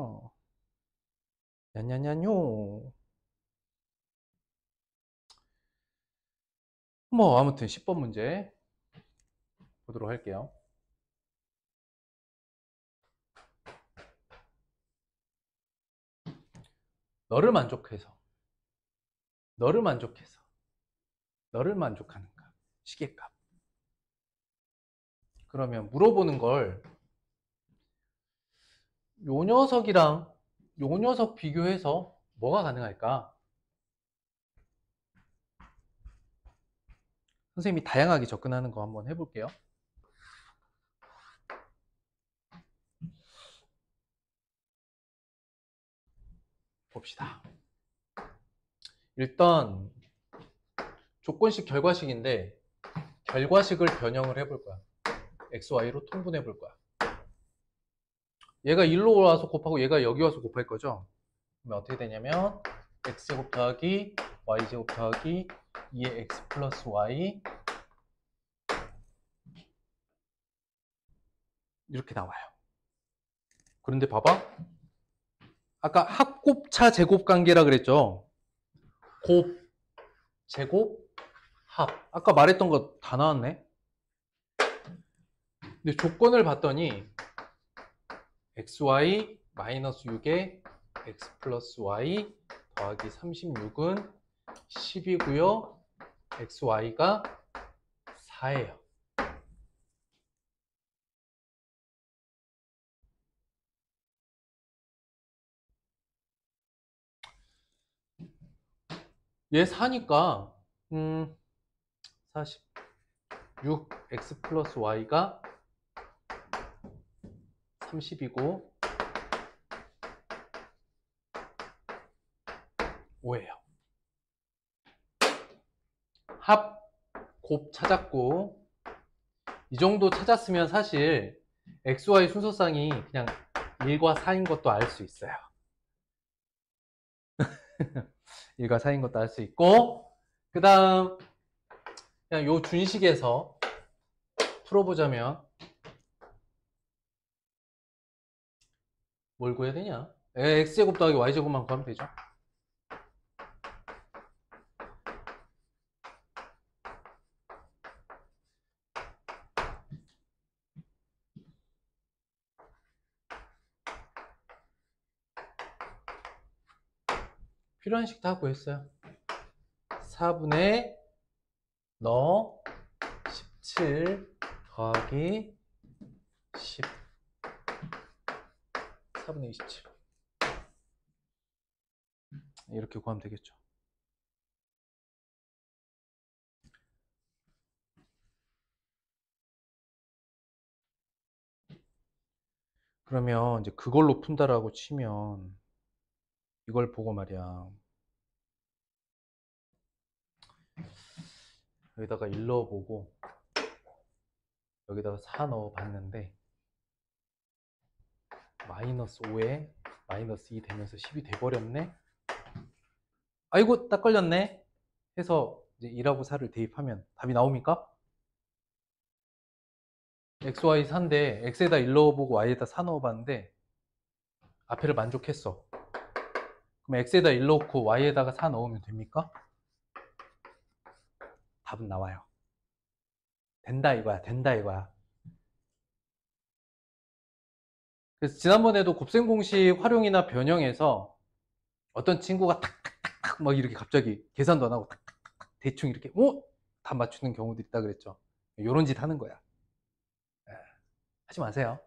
Speaker 1: 냐냐냐뇨. 뭐 아무튼 10번 문제 보도록 할게요. 너를 만족해서 너를 만족하는 값, 시계값. 그러면 물어보는 걸 요 녀석이랑 요 녀석 비교해서 뭐가 가능할까? 선생님이 다양하게 접근하는 거 한번 해볼게요. 봅시다. 일단 조건식 결과식인데 결과식을 변형을 해볼 거야. xy로 통분해 볼 거야. 얘가 1로 와서 곱하고 얘가 여기 와서 곱할 거죠. 그러면 어떻게 되냐면 x제곱 더하기 y제곱 더하기 2의 x 플러스 y 이렇게 나와요. 그런데 봐봐. 아까 합곱차 제곱 관계라 그랬죠. 곱, 제곱, 합. 아까 말했던 거 다 나왔네. 근데 조건을 봤더니 xy 마이너스 6에 x 플러스 y 더하기 36은 10이고요. xy가 4예요. 얘 4니까 46 x 플러스 y가 30이고 5예요. 합, 곱 찾았고 이 정도 찾았으면 사실 xy 순서상이 그냥 1과 4인 것도 알 수 있어요. 1과 4인 것도 알 수 있고 그 다음 그냥 요 준식에서 풀어보자면 뭘 구해야 되냐? x제곱 더하기 y제곱만 구하면 되죠. 필요한 식 다 구했어요. 4분의 너 17 더하기 10 4분의 27 이렇게 구하면 되겠죠. 그러면 이제 그걸로 푼다라고 치면 이걸 보고 말이야. 여기다가 1 넣어보고 여기다가 4 넣어봤는데 마이너스 5에 마이너스 2 되면서 10이 돼버렸네. 아이고 딱 걸렸네 해서 이제 2하고 4를 대입하면 답이 나옵니까? x, y 4인데 x에다 1 넣어보고 y에다 4 넣어봤는데 앞에를 만족했어. 그럼 x에다 1 넣고 y에다가 4 넣으면 됩니까? 답은 나와요. 된다 이거야. 된다 이거야. 그래서 지난번에도 곱셈 공식 활용이나 변형에서 어떤 친구가 탁탁탁탁 막 이렇게 갑자기 계산도 안 하고 탁탁탁 대충 이렇게 답 맞추는 경우도 있다 그랬죠. 요런 짓 하는 거야. 하지 마세요.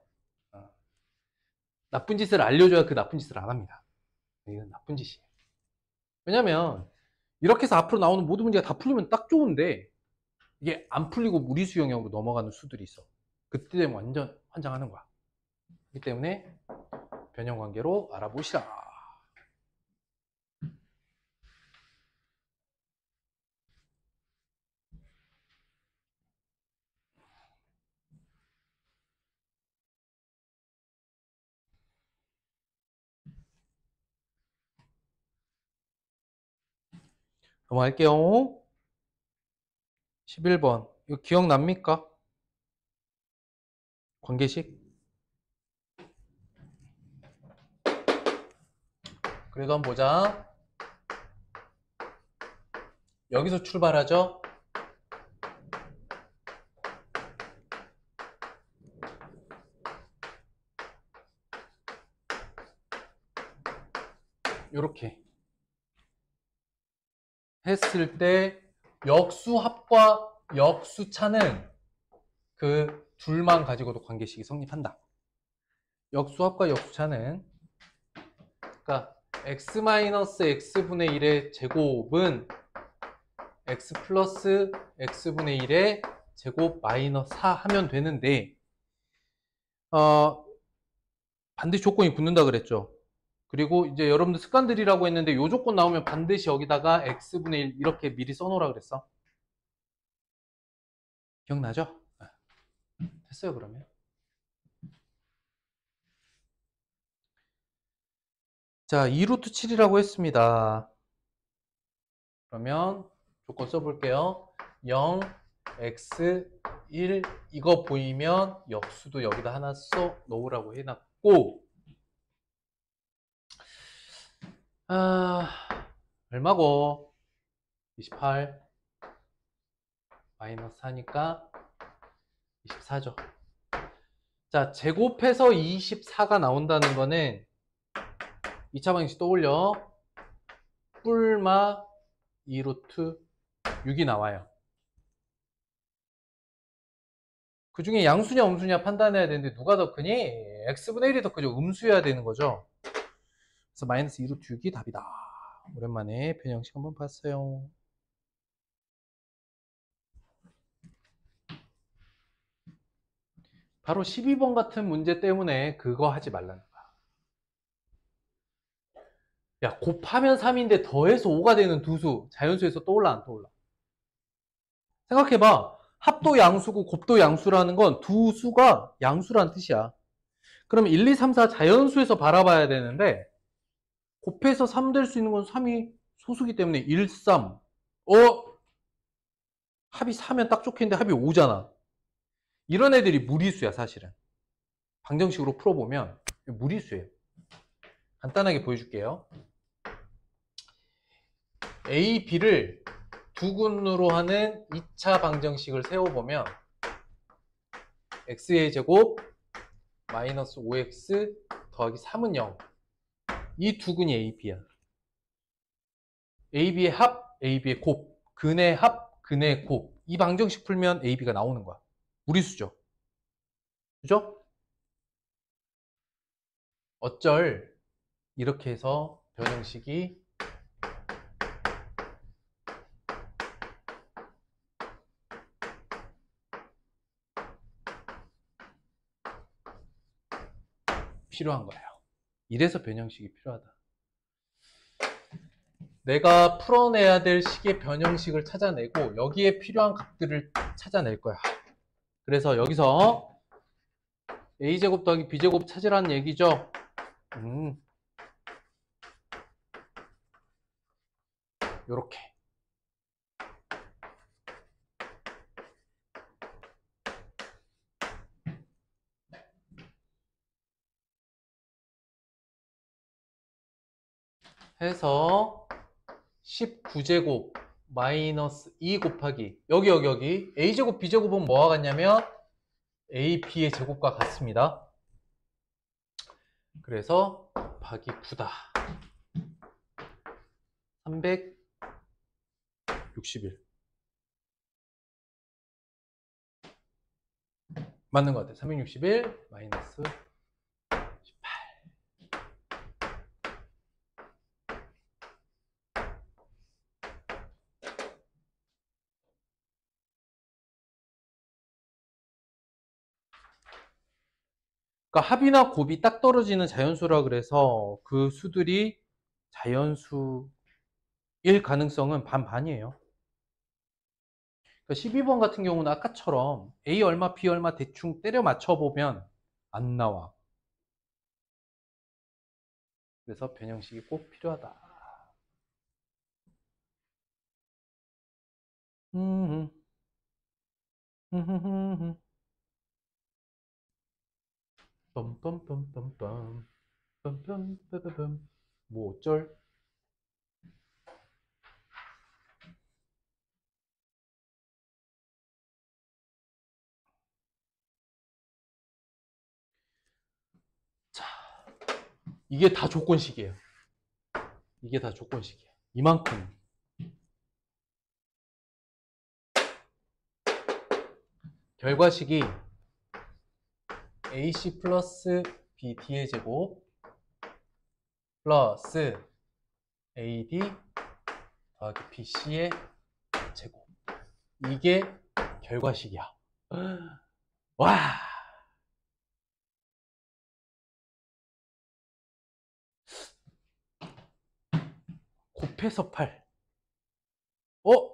Speaker 1: 나쁜 짓을 알려줘야 그 나쁜 짓을 안 합니다. 이건 나쁜 짓이에요. 왜냐면 이렇게 해서 앞으로 나오는 모든 문제가 다 풀리면 딱 좋은데 이게 안 풀리고 무리수 영역으로 넘어가는 수들이 있어. 그때 되면 완전 환장하는 거야. 그렇기 때문에 변형 관계로 알아보시라. 넘어갈게요. 11번. 이거 기억납니까? 관계식? 그래도 한번 보자. 여기서 출발하죠? 요렇게 했을 때 역수합과 역수차는 그 둘만 가지고도 관계식이 성립한다. 역수합과 역수차는 그러니까 x-x분의 1의 제곱은 x 플러스 x분의 1의 제곱 마이너스 4 하면 되는데 반드시 조건이 붙는다 그랬죠. 그리고 이제 여러분들 습관들이라고 했는데 이 조건 나오면 반드시 여기다가 x분의 1 이렇게 미리 써놓으라 그랬어. 기억나죠? 됐어요 그러면. 자, 2루트 7이라고 했습니다. 그러면 조건 써볼게요. 0, x, 1 이거 보이면 역수도 여기다 하나 써 놓으라고 해놨고 얼마고? 28 마이너스 4니까 24죠. 자, 제곱해서 24가 나온다는 거는 2차 방식 떠올려. 뿔마 2루트 6이 나와요. 그 중에 양수냐 음수냐 판단해야 되는데 누가 더 크니? x분의 1이 더 크죠. 음수여야 되는 거죠. 그래서 마이너스 2루트 6이 답이다. 오랜만에 변형식 한번 봤어요. 바로 12번 같은 문제 때문에 그거 하지 말라는 거야. 야, 곱하면 3인데 더해서 5가 되는 두 수 자연수에서 떠올라 안 떠올라? 생각해봐. 합도 양수고 곱도 양수라는 건 두 수가 양수란 뜻이야. 그럼 1, 2, 3, 4 자연수에서 바라봐야 되는데 곱해서 3 될 수 있는 건 3이 소수기 때문에 1, 3 합이 4면 딱 좋겠는데 합이 5잖아. 이런 애들이 무리수야 사실은. 방정식으로 풀어보면 무리수예요. 간단하게 보여줄게요. A, B를 두 군으로 하는 2차 방정식을 세워보면 x의 제곱 마이너스 5x 더하기 3은 0. 이 두 근이 A, B야. A, B의 합, A, B의 곱. 근의 합, 근의 곱. 이 방정식 풀면 AB가 나오는 거야. 무리수죠. 그죠? 어쩔 이렇게 해서 변형식이 필요한 거예요. 이래서 변형식이 필요하다. 내가 풀어내야 될 식의 변형식을 찾아내고 여기에 필요한 값들을 찾아낼 거야. 그래서 여기서 a제곱 더하기 b제곱 찾으라는 얘기죠. 요렇게. 해서 19제곱 마이너스 2 곱하기 여기 a제곱 b제곱은 뭐와 같냐면 ab의 제곱과 같습니다. 그래서 곱하기 9다. 361 맞는 것 같아요. 361 마이너스 18. 그러니까 합이나 곱이 딱 떨어지는 자연수라 그래서 그 수들이 자연수일 가능성은 반반이에요. 그러니까 12번 같은 경우는 아까처럼 A 얼마, B 얼마 대충 때려 맞춰보면 안 나와. 그래서 변형식이 꼭 필요하다. 빰빰빰빰빰 빰빰빰빰빰 뭐 어쩔? 자, 이게 다 조건식이에요. 이게 다 조건식이에요. 이만큼. 결과식이 AC 플러스 BD의 제곱 플러스 AD 더하기 BC의 제곱. 이게 결과식이야. 와! 곱해서 8.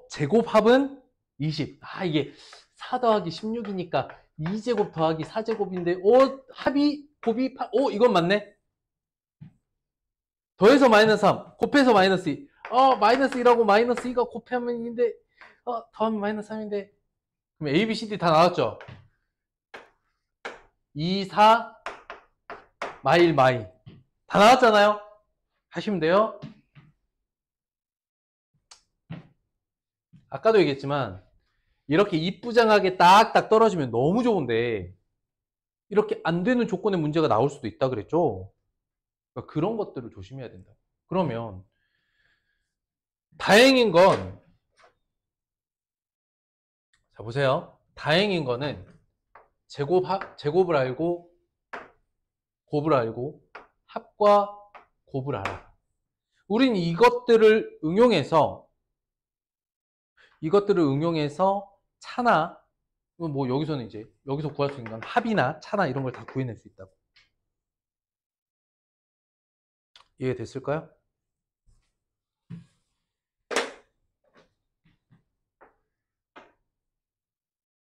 Speaker 1: 제곱합은 20. 이게 4 더하기 16이니까 2제곱 더하기 4제곱인데, 합이, 곱이 8. 이건 맞네? 더해서 마이너스 3, 곱해서 마이너스 2. 마이너스 1하고 마이너스 2가 곱하면 2인데, 더하면 마이너스 3인데. 그럼 A, B, C, D 다 나왔죠? 2, 4, 마일, 마이. 다 나왔잖아요? 하시면 돼요. 아까도 얘기했지만, 이렇게 이쁘장하게 딱딱 떨어지면 너무 좋은데, 이렇게 안 되는 조건의 문제가 나올 수도 있다 그랬죠? 그러니까 그런 것들을 조심해야 된다. 그러면, 다행인 건, 자, 보세요. 다행인 거는, 제곱을 알고, 곱을 알고, 합과 곱을 알아. 우린 이것들을 응용해서 차나, 뭐 여기서는 이제, 여기서 구할 수 있는 건 합이나 차나 이런 걸 다 구해낼 수 있다고. 이해됐을까요?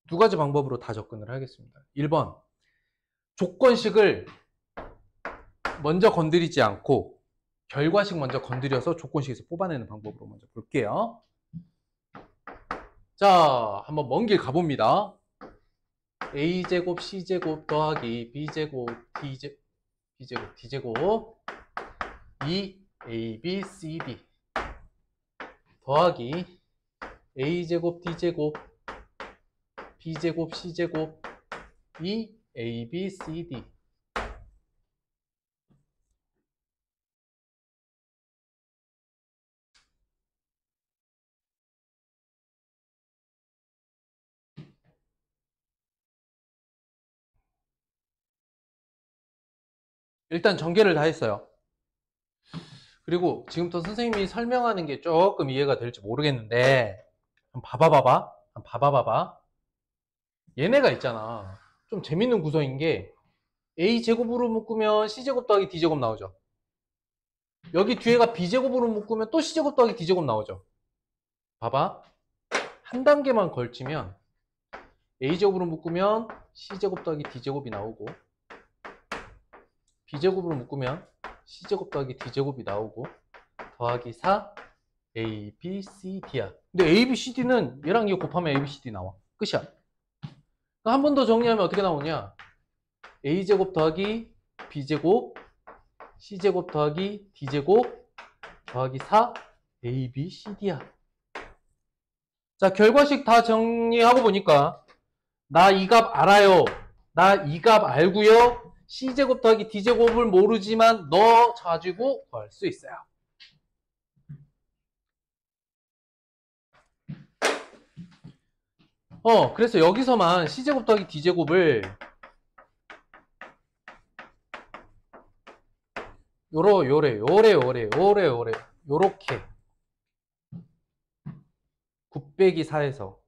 Speaker 1: 두 가지 방법으로 다 접근을 하겠습니다. 1번, 조건식을 먼저 건드리지 않고 결과식 먼저 건드려서 조건식에서 뽑아내는 방법으로 먼저 볼게요. 자, 한번 먼 길 가봅니다. a제곱 c제곱 더하기 b제곱 b제곱 d제곱 2abcd 더하기 a제곱 d제곱 b제곱 c제곱 2abcd 일단 전개를 다 했어요. 그리고 지금부터 선생님이 설명하는 게 조금 이해가 될지 모르겠는데 한번 봐봐. 얘네가 있잖아. 좀 재밌는 구성인 게 a제곱으로 묶으면 c제곱 더하기 d제곱 나오죠. 여기 뒤에가 b제곱으로 묶으면 또 c제곱 더하기 d제곱 나오죠. 봐봐. 한 단계만 걸치면 a제곱으로 묶으면 c제곱 더하기 d제곱이 나오고 b제곱으로 묶으면 c제곱 더하기 d제곱이 나오고 더하기 4 a, b, c, d야. 근데 a, b, c, d는 얘랑 이거 곱하면 a, b, c, d 나와. 끝이야. 한 번 더 정리하면 어떻게 나오냐? a제곱 더하기 b제곱 c제곱 더하기 d제곱 더하기 4 a, b, c, d야. 자, 결과식 다 정리하고 보니까 나 이 값 알아요. 나 이 값 알고요. c제곱 더하기 d제곱을 모르지만 넣어 가지고 구할 수 있어요. 그래서 여기서만 c제곱 더하기 d제곱을 요렇게 9 빼기 4에서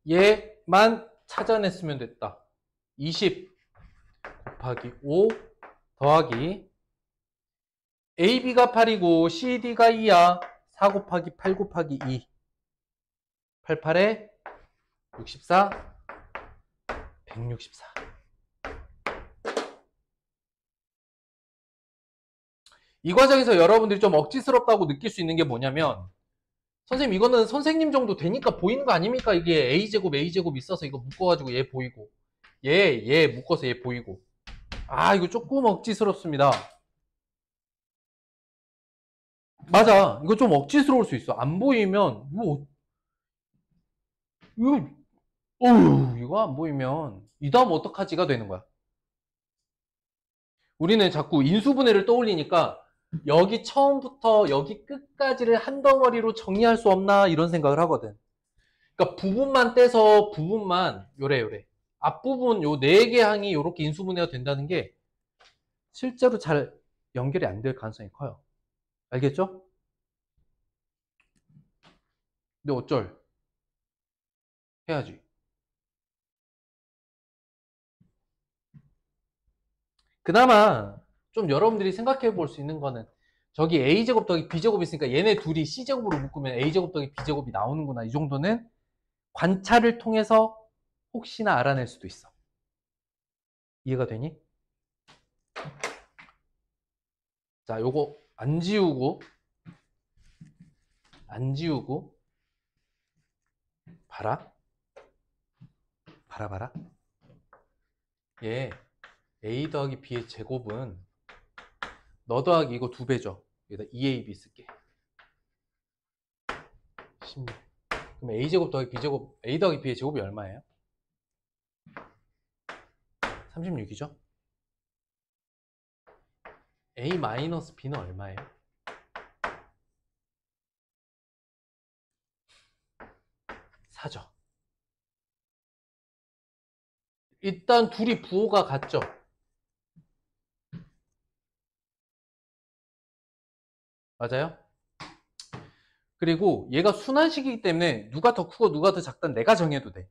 Speaker 1: 얘만 찾아냈으면 됐다. 20 곱하기 5 더하기 AB가 8이고 CD가 2야. 4 곱하기 8 곱하기 2 88에 64 164. 이 과정에서 여러분들이 좀 억지스럽다고 느낄 수 있는 게 뭐냐면 선생님 이거는 선생님 정도 되니까 보이는 거 아닙니까? 이게 A제곱 있어서 이거 묶어가지고 얘 보이고 얘 묶어서 얘 보이고 이거 조금 억지스럽습니다. 맞아. 이거 좀 억지스러울 수 있어. 안 보이면 이거 안 보이면 이 다음 어떡하지가 되는 거야. 우리는 자꾸 인수분해를 떠올리니까 여기 처음부터 여기 끝까지를 한 덩어리로 정리할 수 없나 이런 생각을 하거든. 그러니까 부분만 떼서 부분만 요래 앞부분 요 4개 항이 이렇게 인수분해가 된다는 게 실제로 잘 연결이 안 될 가능성이 커요. 알겠죠? 근데 어쩔? 해야지. 그나마 좀 여러분들이 생각해 볼 수 있는 거는 저기 a제곱 더하기 b제곱이 있으니까 얘네 둘이 c제곱으로 묶으면 a제곱 더하기 b제곱이 나오는구나. 이 정도는 관찰을 통해서 혹시나 알아낼 수도 있어. 이해가 되니? 자, 요거 안 지우고 봐라. 얘 a 더하기 b의 제곱은 너 더하기 이거 2배죠. 여기다 2ab 쓸게. 16. 그럼 a제곱 더하기 b제곱, a 더하기 b의 제곱이 얼마예요? 36이죠? a 마이너스 b는 얼마예요? 4죠. 일단 둘이 부호가 같죠? 맞아요? 그리고 얘가 순환식이기 때문에 누가 더 크고 누가 더 작다는 내가 정해도 돼.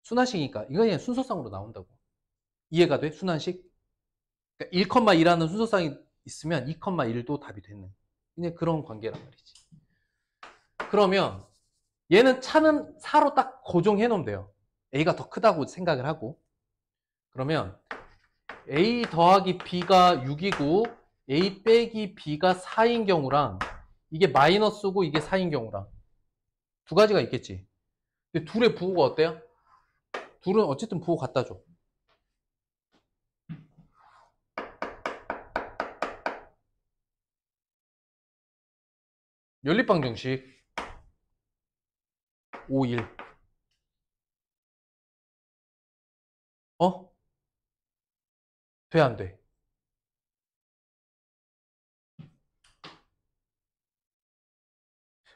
Speaker 1: 순환식이니까 이거 그냥 순서상으로 나온다고. 이해가 돼? 순환식? 그러니까 1,2라는 순서상이 있으면 2,1도 답이 되는 그냥 그런 관계란 말이지. 그러면 얘는 차는 4로 딱 고정해 놓으면 돼요. A가 더 크다고 생각을 하고. 그러면 A 더하기 B가 6이고 A 빼기 B가 4인 경우랑 이게 마이너스고 이게 4인 경우랑 두 가지가 있겠지. 근데 둘의 부호가 어때요? 둘은 어쨌든 부호 갖다 줘. 연립방정식 5, 1. 돼, 안 돼?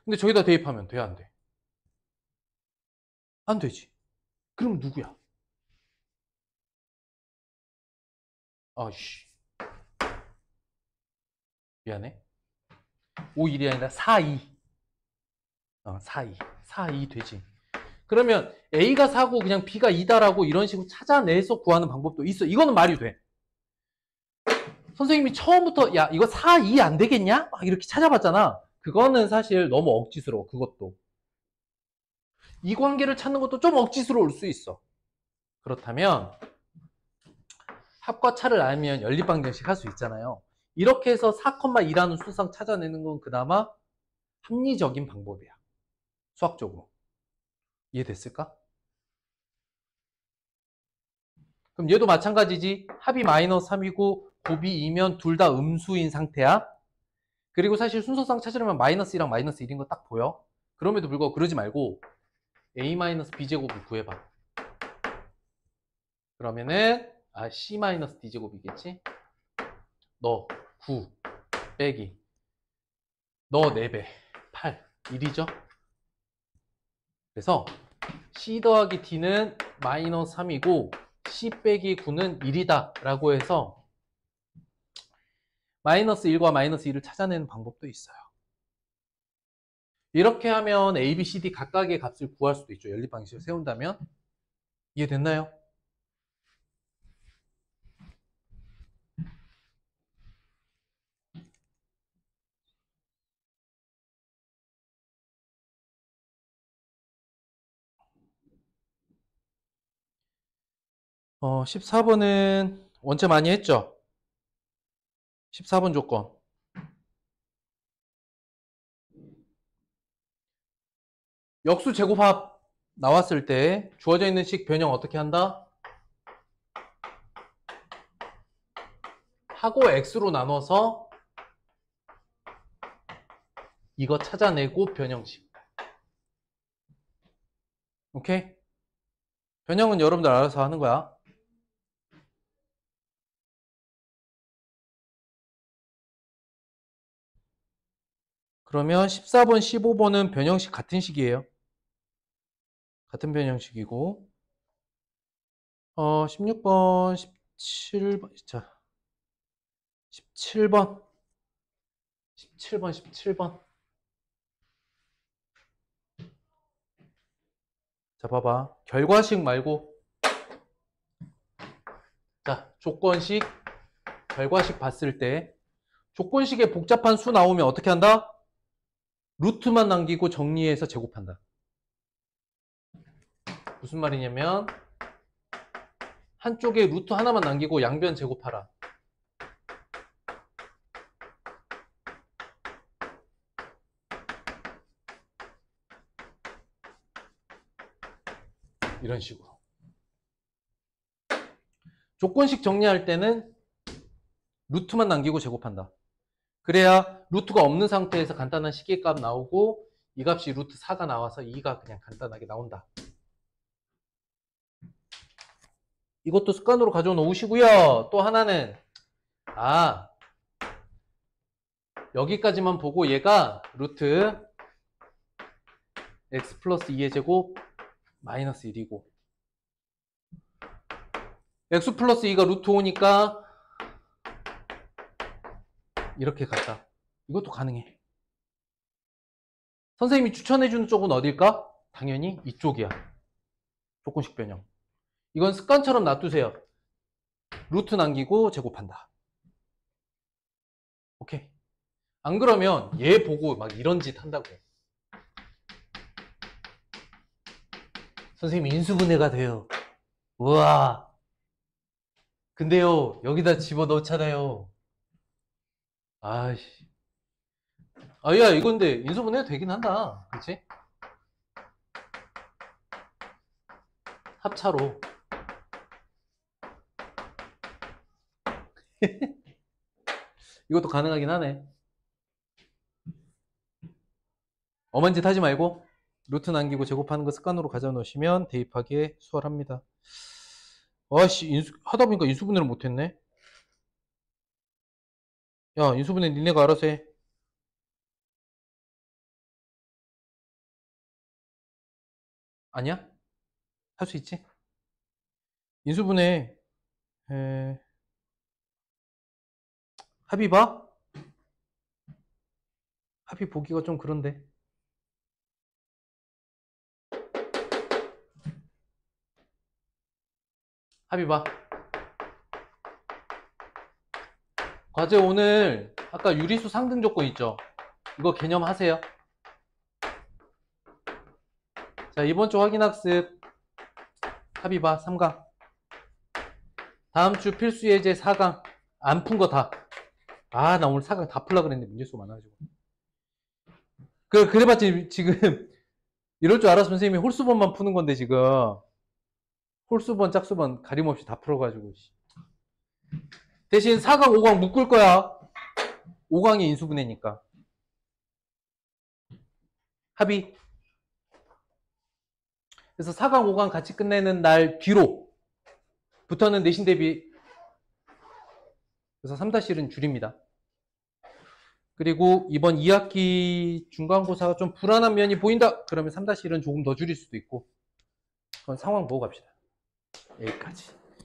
Speaker 1: 근데 저기다 대입하면 돼, 안 돼? 안 되지. 그럼 누구야? 아씨 미안해. 5, 1이 아니라 4, 2. 4, 2. 4, 2 되지. 그러면 A가 4고 그냥 B가 2다라고 이런 식으로 찾아내서 구하는 방법도 있어. 이거는 말이 돼. 선생님이 처음부터 야 이거 4, 2 안 되겠냐? 막 이렇게 찾아봤잖아. 그거는 사실 너무 억지스러워. 그것도. 이 관계를 찾는 것도 좀 억지스러울 수 있어. 그렇다면 합과 차를 알면 연립방정식 할 수 있잖아요. 이렇게 해서 4,2라는 수상 찾아내는 건 그나마 합리적인 방법이야. 수학적으로. 이해됐을까? 그럼 얘도 마찬가지지. 합이 마이너스 3이고 곱이 2면 둘 다 음수인 상태야. 그리고 사실 순서상 찾으려면 마이너스 1이랑 마이너스 1인 거 딱 보여. 그럼에도 불구하고 그러지 말고 a-b제곱을 구해봐. 그러면은 c-d제곱이겠지? 너 9 빼기 너 4배 8 1이죠? 그래서 c 더하기 d는 마이너스 3이고 c 빼기 9는 1이다 라고 해서 마이너스 1과 마이너스 1을 찾아내는 방법도 있어요. 이렇게 하면 a, b, c, d 각각의 값을 구할 수도 있죠. 연립방식을 세운다면. 이해됐나요? 14번은 원체 많이 했죠? 14번 조건. 역수 제곱합 나왔을 때 주어져 있는 식 변형 어떻게 한다? 하고 x로 나눠서 이거 찾아내고 변형식. 오케이? 변형은 여러분들 알아서 하는 거야. 그러면 14번, 15번은 변형식 같은 식이에요. 같은 변형식이고 16번, 17번 자 17번 17번 자 봐봐. 결과식 말고 자 조건식, 결과식 봤을 때 조건식에 복잡한 수 나오면 어떻게 한다? 루트만 남기고 정리해서 제곱한다. 무슨 말이냐면 한쪽에 루트 하나만 남기고 양변 제곱하라. 이런 식으로. 조건식 정리할 때는 루트만 남기고 제곱한다. 그래야 루트가 없는 상태에서 간단한 식의값 나오고 이 값이 루트 4가 나와서 2가 그냥 간단하게 나온다. 이것도 습관으로 가져오 놓으시고요. 또 하나는 여기까지만 보고 얘가 루트 x 플러스 2의 제곱 마이너스 1이고 x 플러스 2가 루트 5니까 이렇게 갔다. 이것도 가능해. 선생님이 추천해주는 쪽은 어딜까? 당연히 이쪽이야. 조건식 변형. 이건 습관처럼 놔두세요. 루트 남기고 제곱한다. 오케이. 안 그러면 얘 보고 막 이런 짓 한다고. 선생님 인수분해가 돼요. 우와. 근데요 여기다 집어넣잖아요. 아이씨. 야 이건데 인수분해 되긴 한다. 그치? 합차로. 이것도 가능하긴 하네. 엄한 짓 하지 말고 루트 남기고 제곱하는 거 습관으로 가져 놓으시면 대입하기에 수월합니다. 아씨 하다 보니까 인수분해를 못했네. 야 인수분해 니네가 알아서 해. 아니야? 할 수 있지? 인수분해 합의 봐? 합의 보기가 좀 그런데. 합의 봐. 과제 오늘 아까 유리수 상등 조건 있죠? 이거 개념 하세요. 자, 이번 주 확인학습 합의 봐. 3강. 다음 주 필수 예제 4강. 안 푼 거 다. 아, 나 오늘 4강 다 풀라 그랬는데 문제 수 많아가지고. 그래봤지 지금 이럴 줄 알아서 선생님이 홀수번만 푸는 건데 지금 홀수번 짝수번 가림없이 다 풀어가지고. 대신 4강 5강 묶을 거야. 5강이 인수분해니까. 합의. 그래서 4강 5강 같이 끝내는 날 뒤로 부터는 내신 대비. 그래서 3-1은 줄입니다. 그리고 이번 2학기 중간고사가 좀 불안한 면이 보인다. 그러면 3-1은 조금 더 줄일 수도 있고. 그건 상황 보고 갑시다. 여기까지.